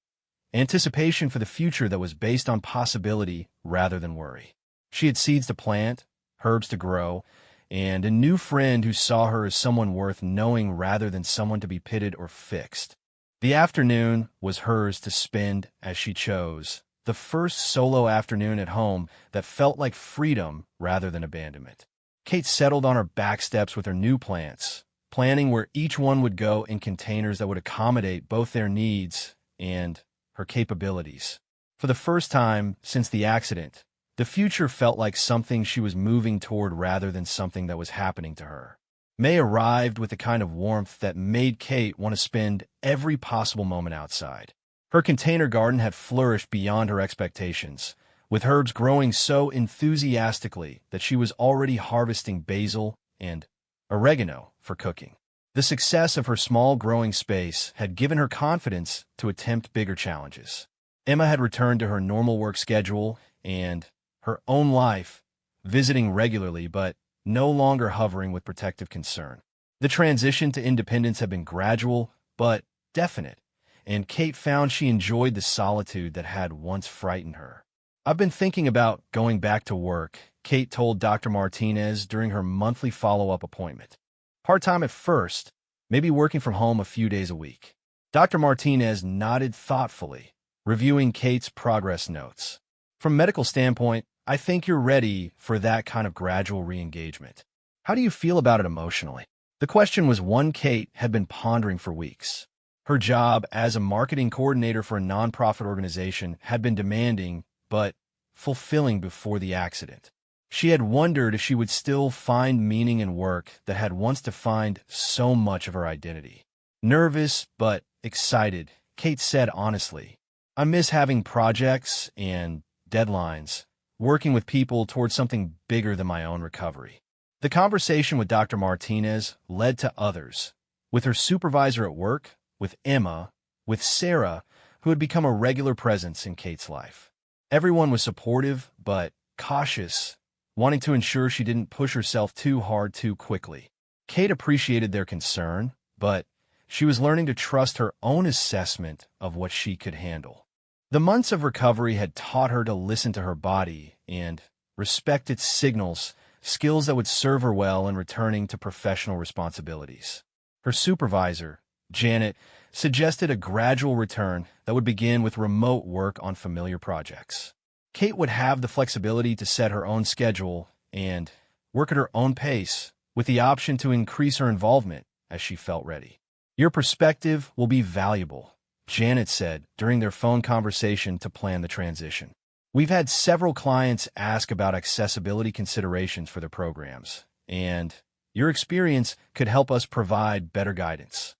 anticipation for the future that was based on possibility rather than worry. She had seeds to plant, herbs to grow, and a new friend who saw her as someone worth knowing rather than someone to be pitted or fixed. The afternoon was hers to spend as she chose, the first solo afternoon at home that felt like freedom rather than abandonment. Kate settled on her back steps with her new plants, planning where each one would go in containers that would accommodate both their needs and her capabilities. For the first time since the accident, the future felt like something she was moving toward rather than something that was happening to her. May arrived with the kind of warmth that made Kate want to spend every possible moment outside. Her container garden had flourished beyond her expectations, with herbs growing so enthusiastically that she was already harvesting basil and oregano for cooking. The success of her small growing space had given her confidence to attempt bigger challenges. Emma had returned to her normal work schedule and her own life, visiting regularly but no longer hovering with protective concern. The transition to independence had been gradual but definite, and Kate found she enjoyed the solitude that had once frightened her. "I've been thinking about going back to work," Kate told Dr. Martinez during her monthly follow-up appointment. "Part-time at first, maybe working from home a few days a week." Dr. Martinez nodded thoughtfully, reviewing Kate's progress notes. "From a medical standpoint, I think you're ready for that kind of gradual re-engagement. How do you feel about it emotionally?" The question was one Kate had been pondering for weeks. Her job as a marketing coordinator for a nonprofit organization had been demanding but fulfilling before the accident. She had wondered if she would still find meaning in work that had once defined so much of her identity. Nervous but excited, Kate said honestly, "I miss having projects and deadlines, working with people towards something bigger than my own recovery." The conversation with Dr. Martinez led to others, with her supervisor at work, with Emma, with Sarah, who had become a regular presence in Kate's life. Everyone was supportive but cautious, wanting to ensure she didn't push herself too hard too quickly. Kate appreciated their concern, but she was learning to trust her own assessment of what she could handle. The months of recovery had taught her to listen to her body and respect its signals, skills that would serve her well in returning to professional responsibilities. Her supervisor, Janet, suggested a gradual return that would begin with remote work on familiar projects. Kate would have the flexibility to set her own schedule and work at her own pace, with the option to increase her involvement as she felt ready. "Your perspective will be valuable," Janet said during their phone conversation to plan the transition. "We've had several clients ask about accessibility considerations for their programs, and your experience could help us provide better guidance."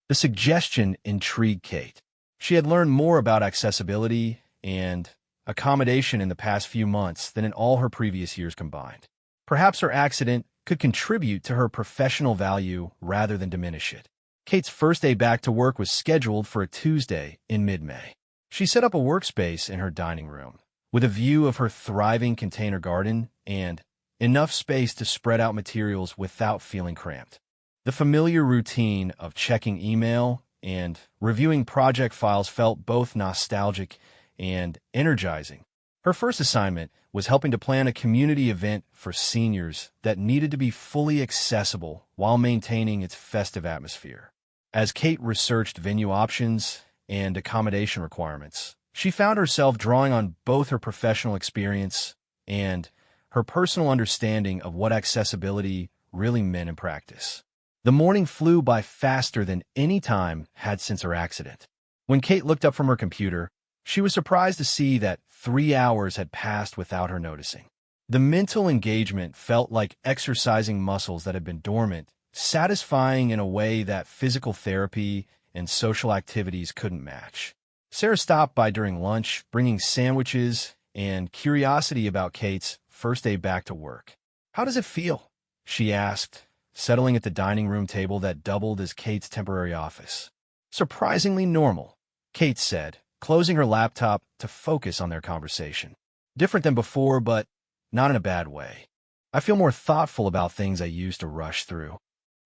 The suggestion intrigued Kate. She had learned more about accessibility and accommodation in the past few months than in all her previous years combined. Perhaps her accident could contribute to her professional value rather than diminish it. Kate's first day back to work was scheduled for a Tuesday in mid-May. She set up a workspace in her dining room, with a view of her thriving container garden and enough space to spread out materials without feeling cramped. The familiar routine of checking email and reviewing project files felt both nostalgic and energizing. Her first assignment was helping to plan a community event for seniors that needed to be fully accessible while maintaining its festive atmosphere. As Kate researched venue options and accommodation requirements, she found herself drawing on both her professional experience and her personal understanding of what accessibility really meant in practice. The morning flew by faster than any time had since her accident. When Kate looked up from her computer, she was surprised to see that 3 hours had passed without her noticing. The mental engagement felt like exercising muscles that had been dormant, satisfying in a way that physical therapy and social activities couldn't match. Sarah stopped by during lunch, bringing sandwiches and curiosity about Kate's first day back to work. "How does it feel?" she asked, settling at the dining room table that doubled as Kate's temporary office. "Surprisingly normal," Kate said, closing her laptop to focus on their conversation. "Different than before, but not in a bad way. I feel more thoughtful about things I used to rush through."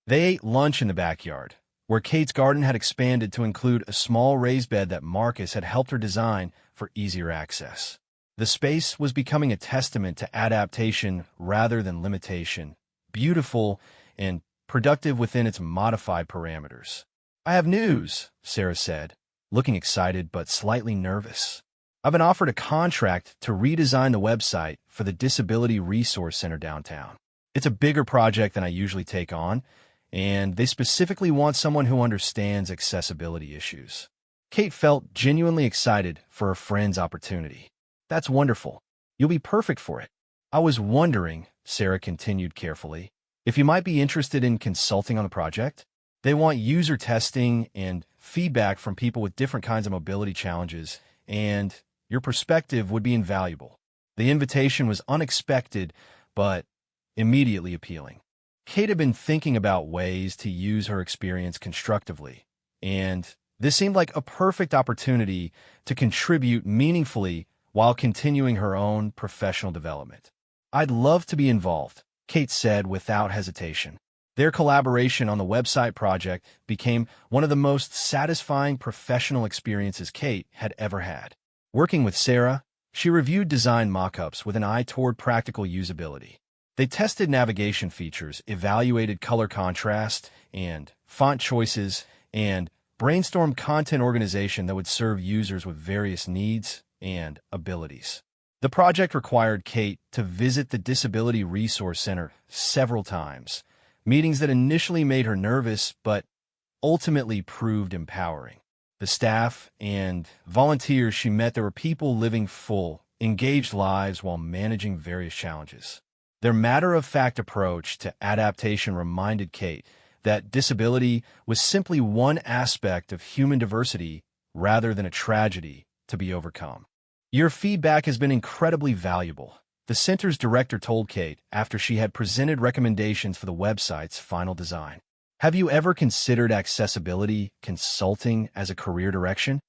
They ate lunch in the backyard, where Kate's garden had expanded to include a small raised bed that Marcus had helped her design for easier access. The space was becoming a testament to adaptation rather than limitation, beautiful and productive within its modified parameters. "I have news," Sarah said, looking excited but slightly nervous. "I've been offered a contract to redesign the website for the Disability Resource Center downtown. It's a bigger project than I usually take on, and they specifically want someone who understands accessibility issues." Kate felt genuinely excited for her friend's opportunity. "That's wonderful. You'll be perfect for it. I was wondering," Sarah continued carefully, "if you might be interested in consulting on the project. They want user testing and feedback from people with different kinds of mobility challenges, and your perspective would be invaluable." The invitation was unexpected, but immediately appealing. Kate had been thinking about ways to use her experience constructively, and this seemed like a perfect opportunity to contribute meaningfully while continuing her own professional development. "I'd love to be involved," Kate said without hesitation. Their collaboration on the website project became one of the most satisfying professional experiences Kate had ever had. Working with Sarah, she reviewed design mock-ups with an eye toward practical usability. They tested navigation features, evaluated color contrast and font choices, and brainstormed content organization that would serve users with various needs and abilities. The project required Kate to visit the Disability Resource Center several times, meetings that initially made her nervous but ultimately proved empowering. The staff and volunteers she met there were people living full, engaged lives while managing various challenges. Their matter-of-fact approach to adaptation reminded Kate that disability was simply one aspect of human diversity rather than a tragedy to be overcome. "Your feedback has been incredibly valuable," the center's director told Kate after she had presented recommendations for the website's final design. "Have you ever considered accessibility consulting as a career direction?"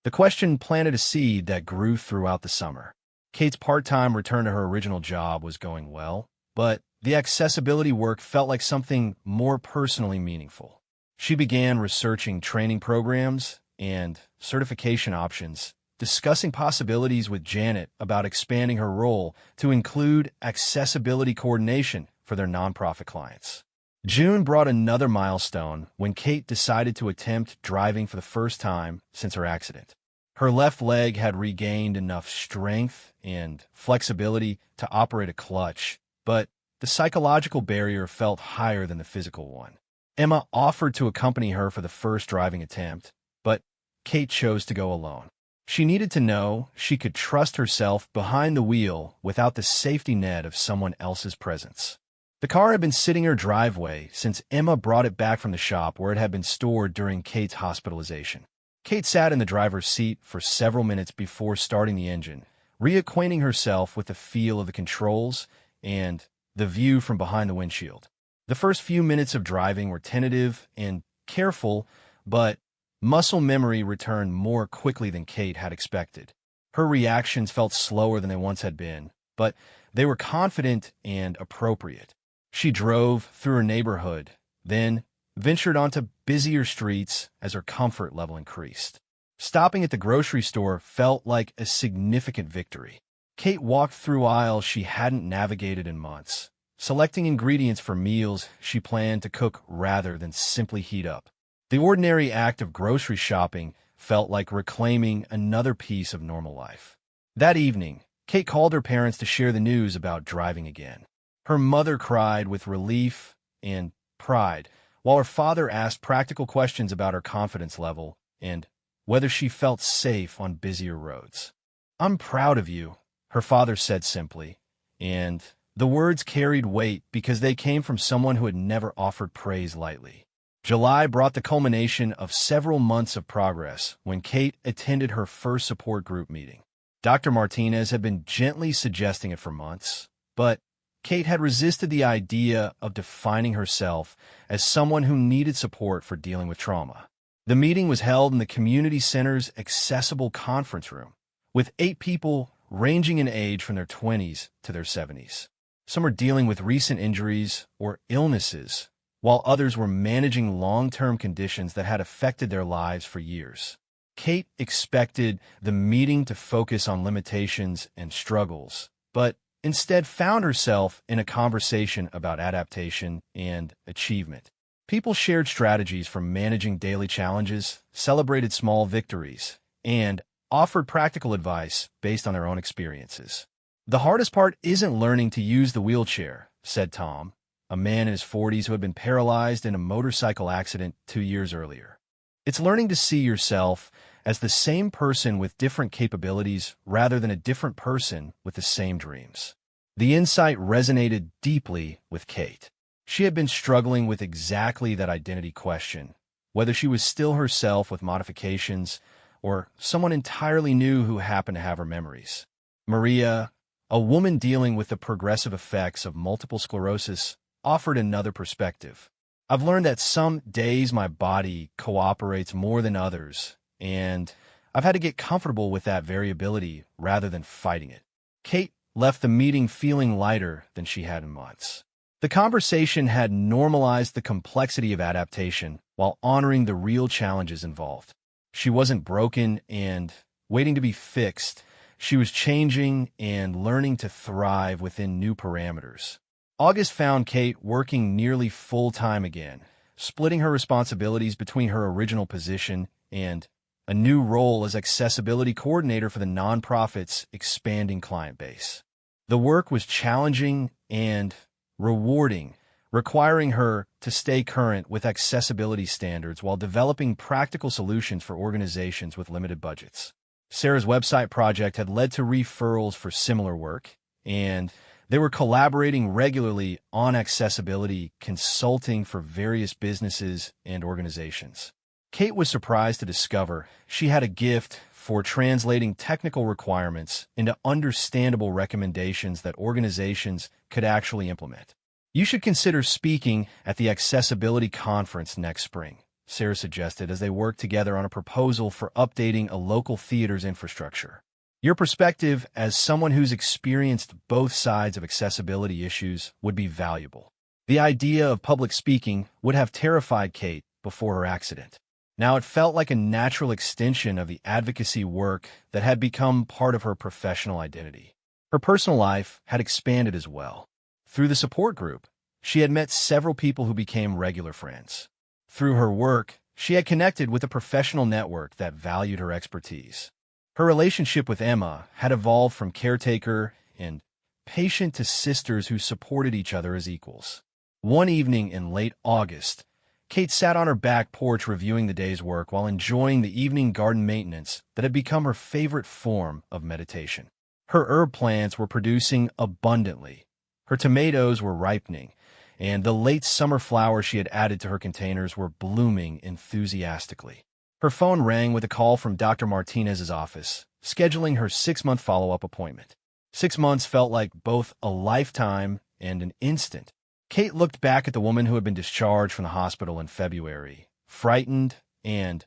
The question planted a seed that grew throughout the summer. Kate's part-time return to her original job was going well, but the accessibility work felt like something more personally meaningful. She began researching training programs and certification options, discussing possibilities with Janet about expanding her role to include accessibility coordination for their nonprofit clients. June brought another milestone when Kate decided to attempt driving for the first time since her accident. Her left leg had regained enough strength and flexibility to operate a clutch, but the psychological barrier felt higher than the physical one. Emma offered to accompany her for the first driving attempt, but Kate chose to go alone. She needed to know she could trust herself behind the wheel without the safety net of someone else's presence. The car had been sitting in her driveway since Emma brought it back from the shop where it had been stored during Kate's hospitalization. Kate sat in the driver's seat for several minutes before starting the engine, reacquainting herself with the feel of the controls and the view from behind the windshield. The first few minutes of driving were tentative and careful, but muscle memory returned more quickly than Kate had expected. Her reactions felt slower than they once had been, but they were confident and appropriate. She drove through her neighborhood, then ventured onto busier streets as her comfort level increased. Stopping at the grocery store felt like a significant victory. Kate walked through aisles she hadn't navigated in months, selecting ingredients for meals she planned to cook rather than simply heat up. The ordinary act of grocery shopping felt like reclaiming another piece of normal life. That evening, Kate called her parents to share the news about driving again. Her mother cried with relief and pride, while her father asked practical questions about her confidence level and whether she felt safe on busier roads. "I'm proud of you," her father said simply, and the words carried weight because they came from someone who had never offered praise lightly. July brought the culmination of several months of progress when Kate attended her first support group meeting. Dr. Martinez had been gently suggesting it for months, but Kate had resisted the idea of defining herself as someone who needed support for dealing with trauma. The meeting was held in the community center's accessible conference room, with 8 people ranging in age from their 20s to their 70s. Some were dealing with recent injuries or illnesses, while others were managing long-term conditions that had affected their lives for years. Kate expected the meeting to focus on limitations and struggles, but instead found herself in a conversation about adaptation and achievement. People shared strategies for managing daily challenges, celebrated small victories, and offered practical advice based on their own experiences. "The hardest part isn't learning to use the wheelchair," said Tom, a man in his 40s who had been paralyzed in a motorcycle accident 2 years earlier. "It's learning to see yourself as the same person with different capabilities rather than a different person with the same dreams." The insight resonated deeply with Kate. She had been struggling with exactly that identity question, whether she was still herself with modifications or someone entirely new who happened to have her memories. Maria, a woman dealing with the progressive effects of multiple sclerosis, offered another perspective. "I've learned that some days my body cooperates more than others, and I've had to get comfortable with that variability rather than fighting it." Kate left the meeting feeling lighter than she had in months. The conversation had normalized the complexity of adaptation while honoring the real challenges involved. She wasn't broken and waiting to be fixed. She was changing and learning to thrive within new parameters. August found Kate working nearly full-time again, splitting her responsibilities between her original position and a new role as accessibility coordinator for the nonprofit's expanding client base. The work was challenging and rewarding, requiring her to stay current with accessibility standards while developing practical solutions for organizations with limited budgets. Sarah's website project had led to referrals for similar work, and they were collaborating regularly on accessibility consulting for various businesses and organizations. Kate was surprised to discover she had a gift for translating technical requirements into understandable recommendations that organizations could actually implement. "You should consider speaking at the Accessibility Conference next spring," Sarah suggested as they worked together on a proposal for updating a local theater's infrastructure. "Your perspective as someone who's experienced both sides of accessibility issues would be valuable." The idea of public speaking would have terrified Kate, before her accident. Now it felt like a natural extension of the advocacy work that had become part of her professional identity. Her personal life had expanded as well. Through the support group, she had met several people who became regular friends. Through her work, she had connected with a professional network that valued her expertise. Her relationship with Emma had evolved from caretaker and patient to sisters who supported each other as equals. One evening in late August, Kate sat on her back porch reviewing the day's work while enjoying the evening garden maintenance that had become her favorite form of meditation. Her herb plants were producing abundantly. Her tomatoes were ripening, and the late summer flowers she had added to her containers were blooming enthusiastically. Her phone rang with a call from Dr. Martinez's office, scheduling her 6-month follow-up appointment. 6 months felt like both a lifetime and an instant. Kate looked back at the woman who had been discharged from the hospital in February, frightened and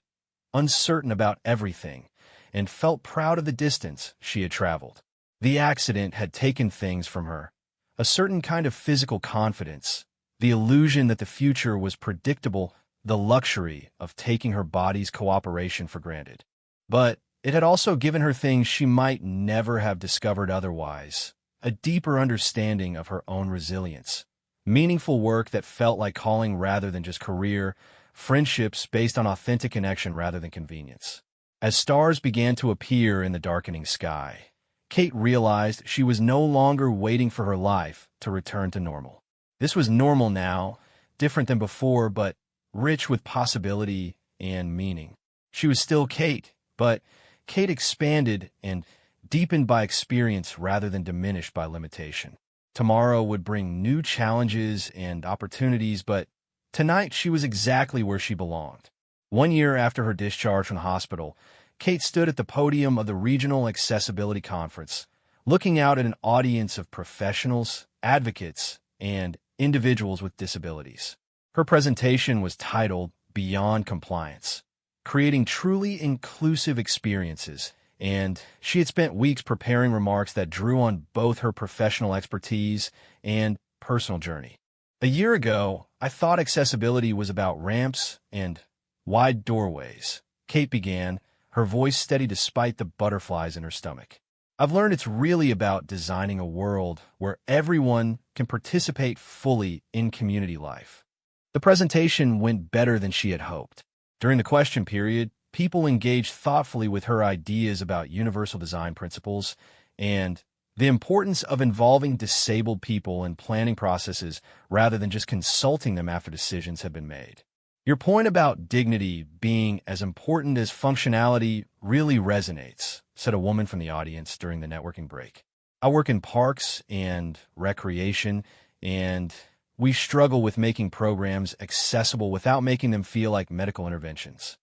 uncertain about everything, and felt proud of the distance she had traveled. The accident had taken things from her, a certain kind of physical confidence, the illusion that the future was predictable, the luxury of taking her body's cooperation for granted. But it had also given her things she might never have discovered otherwise, a deeper understanding of her own resilience, meaningful work that felt like calling rather than just career, friendships based on authentic connection rather than convenience. As stars began to appear in the darkening sky, Kate realized she was no longer waiting for her life to return to normal. This was normal now, different than before, but rich with possibility and meaning. She was still Kate, but Kate expanded and deepened by experience rather than diminished by limitation. Tomorrow would bring new challenges and opportunities, but tonight she was exactly where she belonged. 1 year after her discharge from the hospital, Kate stood at the podium of the Regional Accessibility Conference, looking out at an audience of professionals, advocates, and individuals with disabilities. Her presentation was titled Beyond Compliance, Creating Truly Inclusive Experiences, and she had spent weeks preparing remarks that drew on both her professional expertise and personal journey. A year ago, I thought accessibility was about ramps and wide doorways, Kate began, her voice steady despite the butterflies in her stomach. I've learned it's really about designing a world where everyone can participate fully in community life. The presentation went better than she had hoped. During the question period, people engaged thoughtfully with her ideas about universal design principles and the importance of involving disabled people in planning processes rather than just consulting them after decisions have been made. Your point about dignity being as important as functionality really resonates, said a woman from the audience during the networking break. I work in parks and recreation, and we struggle with making programs accessible without making them feel like medical interventions.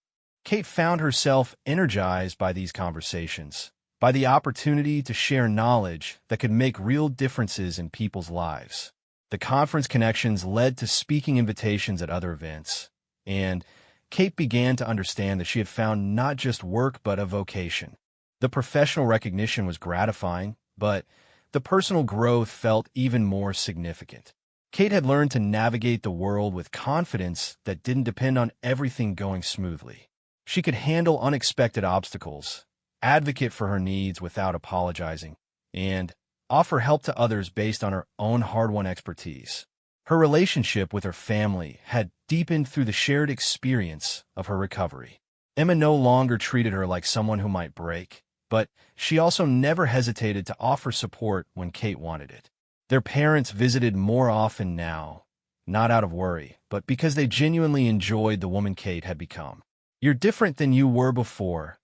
Kate found herself energized by these conversations, by the opportunity to share knowledge that could make real differences in people's lives. The conference connections led to speaking invitations at other events, and Kate began to understand that she had found not just work but a vocation. The professional recognition was gratifying, but the personal growth felt even more significant. Kate had learned to navigate the world with confidence that didn't depend on everything going smoothly. She could handle unexpected obstacles, advocate for her needs without apologizing, and offer help to others based on her own hard-won expertise. Her relationship with her family had deepened through the shared experience of her recovery. Emma no longer treated her like someone who might break, but she also never hesitated to offer support when Kate wanted it. Their parents visited more often now, not out of worry, but because they genuinely enjoyed the woman Kate had become. "You're different than you were before,"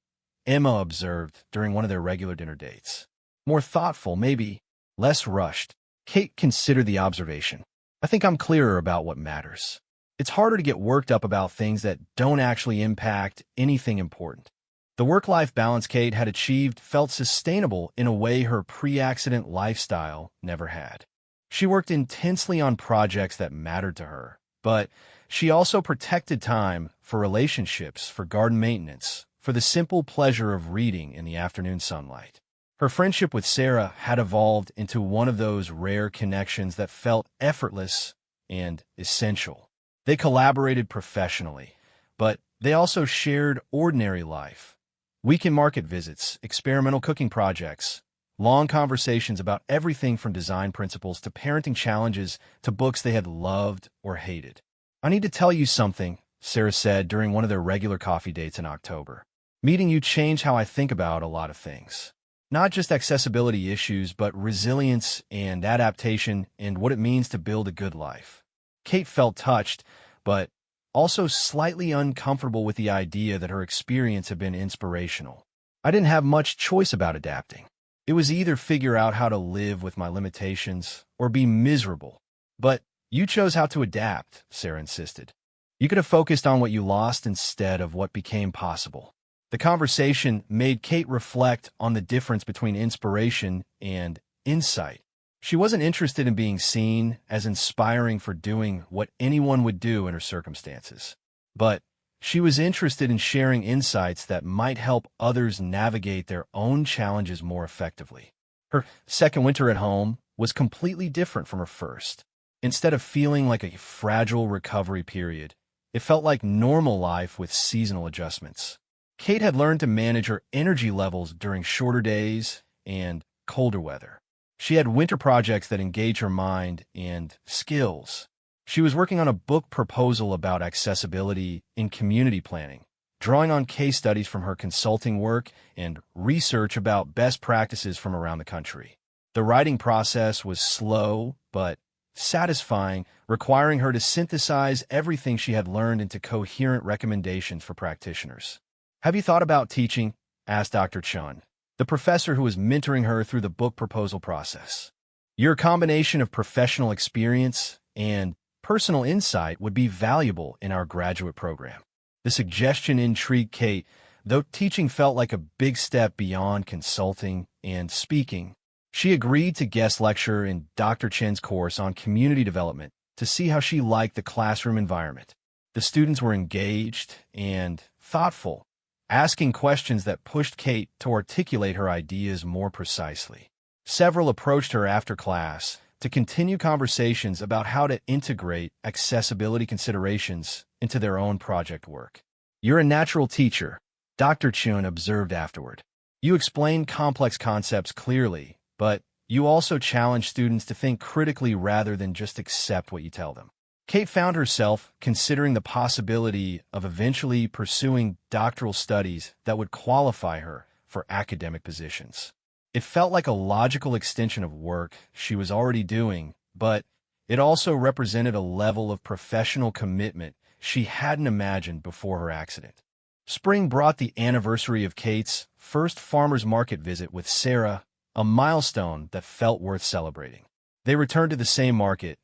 Emma observed during one of their regular dinner dates. "More thoughtful, maybe less rushed." Kate considered the observation. "I think I'm clearer about what matters. It's harder to get worked up about things that don't actually impact anything important." The work-life balance Kate had achieved felt sustainable in a way her pre-accident lifestyle never had. She worked intensely on projects that mattered to her, but she also protected time for relationships, for garden maintenance, for the simple pleasure of reading in the afternoon sunlight. Her friendship with Sarah had evolved into one of those rare connections that felt effortless and essential. They collaborated professionally, but they also shared ordinary life. Weekend market visits, experimental cooking projects, long conversations about everything from design principles to parenting challenges to books they had loved or hated. "I need to tell you something," Sarah said during one of their regular coffee dates in October. "Meeting you changed how I think about a lot of things. Not just accessibility issues, but resilience and adaptation and what it means to build a good life." Kate felt touched, but also slightly uncomfortable with the idea that her experience had been inspirational. "I didn't have much choice about adapting. It was either figure out how to live with my limitations or be miserable. But you chose how to adapt," Sarah insisted. "You could have focused on what you lost instead of what became possible." The conversation made Kate reflect on the difference between inspiration and insight. She wasn't interested in being seen as inspiring for doing what anyone would do in her circumstances, but she was interested in sharing insights that might help others navigate their own challenges more effectively. Her second winter at home was completely different from her first. Instead of feeling like a fragile recovery period, it felt like normal life with seasonal adjustments. Kate had learned to manage her energy levels during shorter days and colder weather. She had winter projects that engage her mind and skills. She was working on a book proposal about accessibility in community planning, drawing on case studies from her consulting work and research about best practices from around the country. The writing process was slow but satisfying, requiring her to synthesize everything she had learned into coherent recommendations for practitioners. "Have you thought about teaching?" asked Dr. Chun, the professor who was mentoring her through the book proposal process. "Your combination of professional experience and personal insight would be valuable in our graduate program." The suggestion intrigued Kate, though teaching felt like a big step beyond consulting and speaking. She agreed to guest lecture in Dr. Chen's course on community development to see how she liked the classroom environment. The students were engaged and thoughtful, asking questions that pushed Kate to articulate her ideas more precisely. Several approached her after class to continue conversations about how to integrate accessibility considerations into their own project work. "You're a natural teacher," Dr. Chun observed afterward. "You explain complex concepts clearly, but you also challenge students to think critically rather than just accept what you tell them." Kate found herself considering the possibility of eventually pursuing doctoral studies that would qualify her for academic positions. It felt like a logical extension of work she was already doing, but it also represented a level of professional commitment she hadn't imagined before her accident. Spring brought the anniversary of Kate's first farmer's market visit with Sarah, a milestone that felt worth celebrating. They returned to the same market,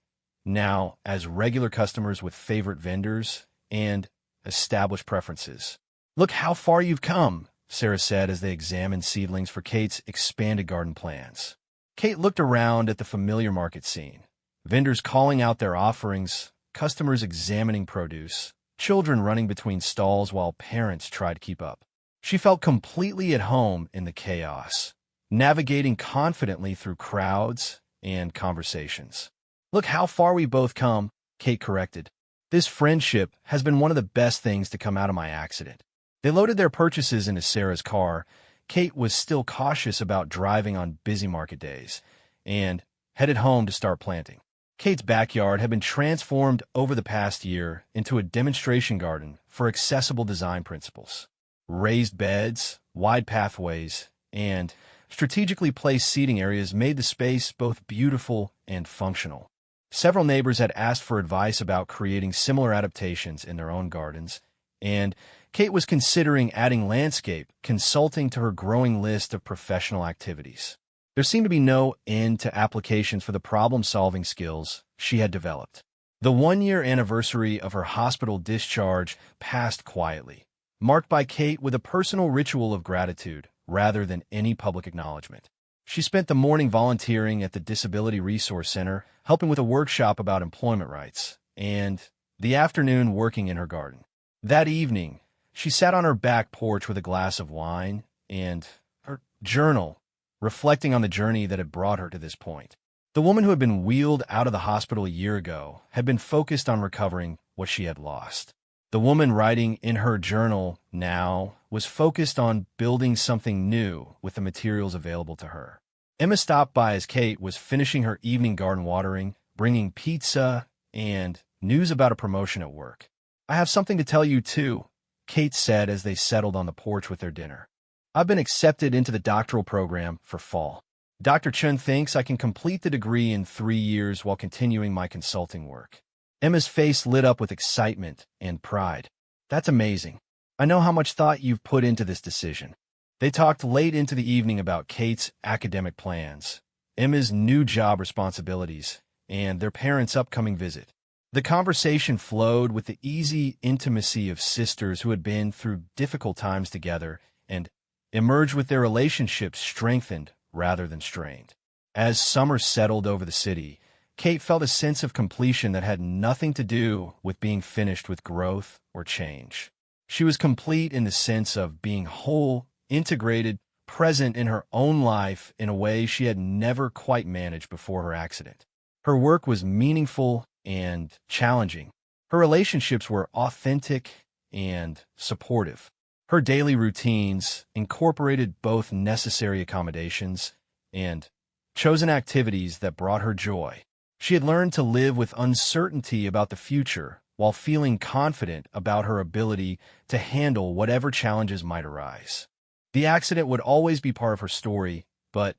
now as regular customers with favorite vendors and established preferences. "Look how far you've come," Sarah said as they examined seedlings for Kate's expanded garden plans. Kate looked around at the familiar market scene. Vendors calling out their offerings, customers examining produce, children running between stalls while parents tried to keep up. She felt completely at home in the chaos, navigating confidently through crowds and conversations. "Look how far we both come," Kate corrected. "This friendship has been one of the best things to come out of my accident." They loaded their purchases into Sarah's car. Kate was still cautious about driving on busy market days and headed home to start planting. Kate's backyard had been transformed over the past year into a demonstration garden for accessible design principles. Raised beds, wide pathways, and strategically placed seating areas made the space both beautiful and functional. Several neighbors had asked for advice about creating similar adaptations in their own gardens, and Kate was considering adding landscape consulting to her growing list of professional activities. There seemed to be no end to applications for the problem-solving skills she had developed. The one-year anniversary of her hospital discharge passed quietly, marked by Kate with a personal ritual of gratitude rather than any public acknowledgement. She spent the morning volunteering at the Disability Resource Center, helping with a workshop about employment rights, and the afternoon working in her garden. That evening, she sat on her back porch with a glass of wine and her journal, reflecting on the journey that had brought her to this point. The woman who had been wheeled out of the hospital a year ago had been focused on recovering what she had lost. The woman writing in her journal now was focused on building something new with the materials available to her. Emma stopped by as Kate was finishing her evening garden watering, bringing pizza and news about a promotion at work. "I have something to tell you, too," Kate said as they settled on the porch with their dinner. "I've been accepted into the doctoral program for fall. Dr. Chun thinks I can complete the degree in 3 years while continuing my consulting work." Emma's face lit up with excitement and pride. "That's amazing. I know how much thought you've put into this decision." They talked late into the evening about Kate's academic plans, Emma's new job responsibilities, and their parents' upcoming visit. The conversation flowed with the easy intimacy of sisters who had been through difficult times together and emerged with their relationship strengthened rather than strained. As summer settled over the city, Kate felt a sense of completion that had nothing to do with being finished with growth or change. She was complete in the sense of being whole, integrated, present in her own life in a way she had never quite managed before her accident. Her work was meaningful and challenging. Her relationships were authentic and supportive. Her daily routines incorporated both necessary accommodations and chosen activities that brought her joy. She had learned to live with uncertainty about the future while feeling confident about her ability to handle whatever challenges might arise. The accident would always be part of her story, but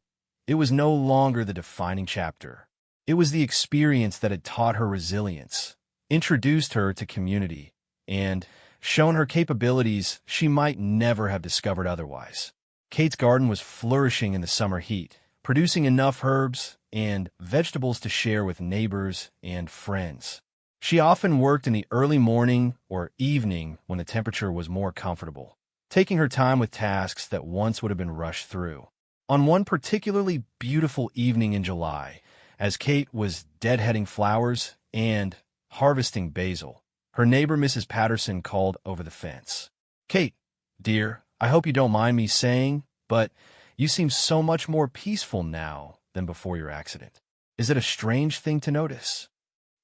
it was no longer the defining chapter. It was the experience that had taught her resilience, introduced her to community, and shown her capabilities she might never have discovered otherwise. Kate's garden was flourishing in the summer heat, producing enough herbs and vegetables to share with neighbors and friends. She often worked in the early morning or evening when the temperature was more comfortable, taking her time with tasks that once would have been rushed through. On one particularly beautiful evening in July, as Kate was deadheading flowers and harvesting basil, her neighbor Mrs. Patterson called over the fence. "Kate, dear, I hope you don't mind me saying, but you seem so much more peaceful now than before your accident. Is it a strange thing to notice?"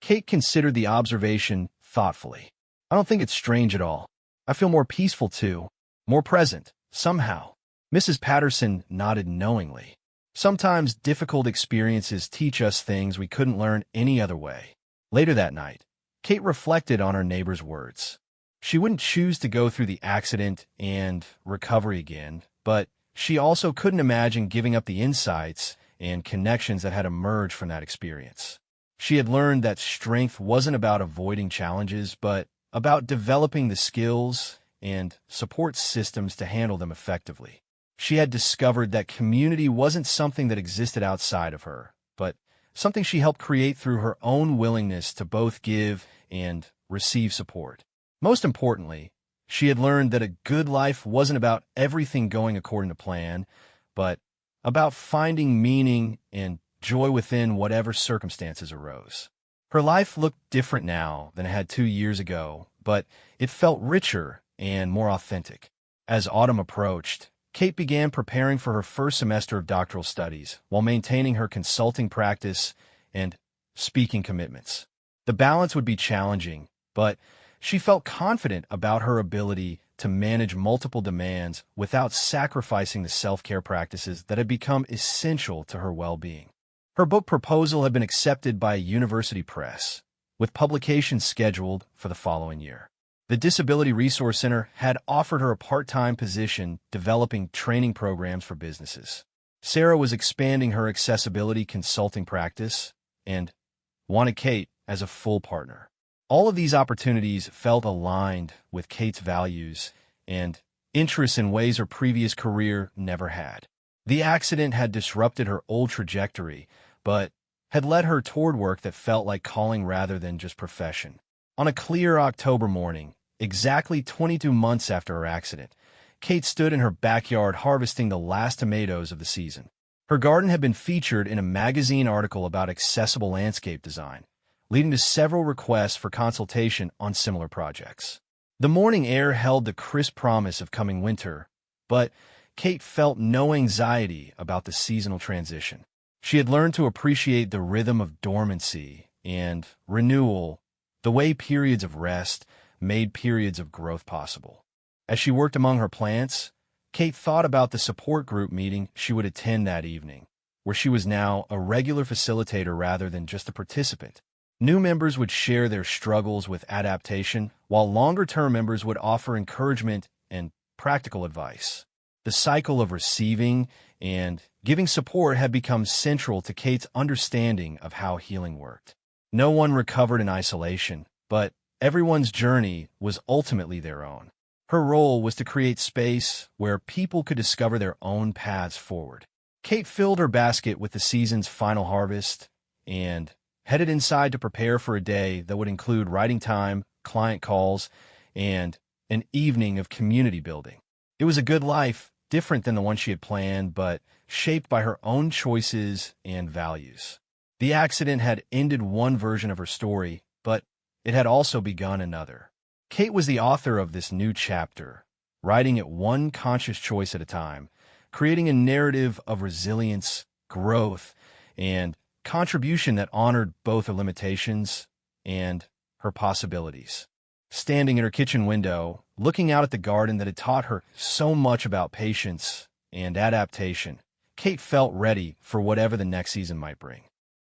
Kate considered the observation thoughtfully. "I don't think it's strange at all. I feel more peaceful too, more present, somehow." Mrs. Patterson nodded knowingly. Sometimes difficult experiences teach us things we couldn't learn any other way. Later that night, Kate reflected on her neighbor's words. She wouldn't choose to go through the accident and recovery again, but she also couldn't imagine giving up the insights and connections that had emerged from that experience. She had learned that strength wasn't about avoiding challenges, but about developing the skills and support systems to handle them effectively. She had discovered that community wasn't something that existed outside of her, but something she helped create through her own willingness to both give and receive support. Most importantly, she had learned that a good life wasn't about everything going according to plan, but about finding meaning and joy within whatever circumstances arose. Her life looked different now than it had 2 years ago, but it felt richer and more authentic. As autumn approached, Kate began preparing for her first semester of doctoral studies while maintaining her consulting practice and speaking commitments. The balance would be challenging, but she felt confident about her ability to manage multiple demands without sacrificing the self-care practices that had become essential to her well-being. Her book proposal had been accepted by a university press, with publication scheduled for the following year. The Disability Resource Center had offered her a part-time position developing training programs for businesses. Sarah was expanding her accessibility consulting practice and wanted Kate as a full partner. All of these opportunities felt aligned with Kate's values and interests in ways her previous career never had. The accident had disrupted her old trajectory, but had led her toward work that felt like calling rather than just profession. On a clear October morning, exactly 22 months after her accident, Kate stood in her backyard harvesting the last tomatoes of the season. Her garden had been featured in a magazine article about accessible landscape design, leading to several requests for consultation on similar projects. The morning air held the crisp promise of coming winter, but Kate felt no anxiety about the seasonal transition. She had learned to appreciate the rhythm of dormancy and renewal the way periods of rest made periods of growth possible. As she worked among her plants, Kate thought about the support group meeting she would attend that evening, where she was now a regular facilitator rather than just a participant. New members would share their struggles with adaptation, while longer-term members would offer encouragement and practical advice. The cycle of receiving and giving support had become central to Kate's understanding of how healing worked. No one recovered in isolation, but everyone's journey was ultimately their own. Her role was to create space where people could discover their own paths forward. Kate filled her basket with the season's final harvest and headed inside to prepare for a day that would include writing time, client calls, and an evening of community building. It was a good life, different than the one she had planned, but shaped by her own choices and values. The accident had ended one version of her story, but it had also begun another. Kate was the author of this new chapter, writing it one conscious choice at a time, creating a narrative of resilience, growth, and contribution that honored both her limitations and her possibilities. Standing at her kitchen window, looking out at the garden that had taught her so much about patience and adaptation, Kate felt ready for whatever the next season might bring.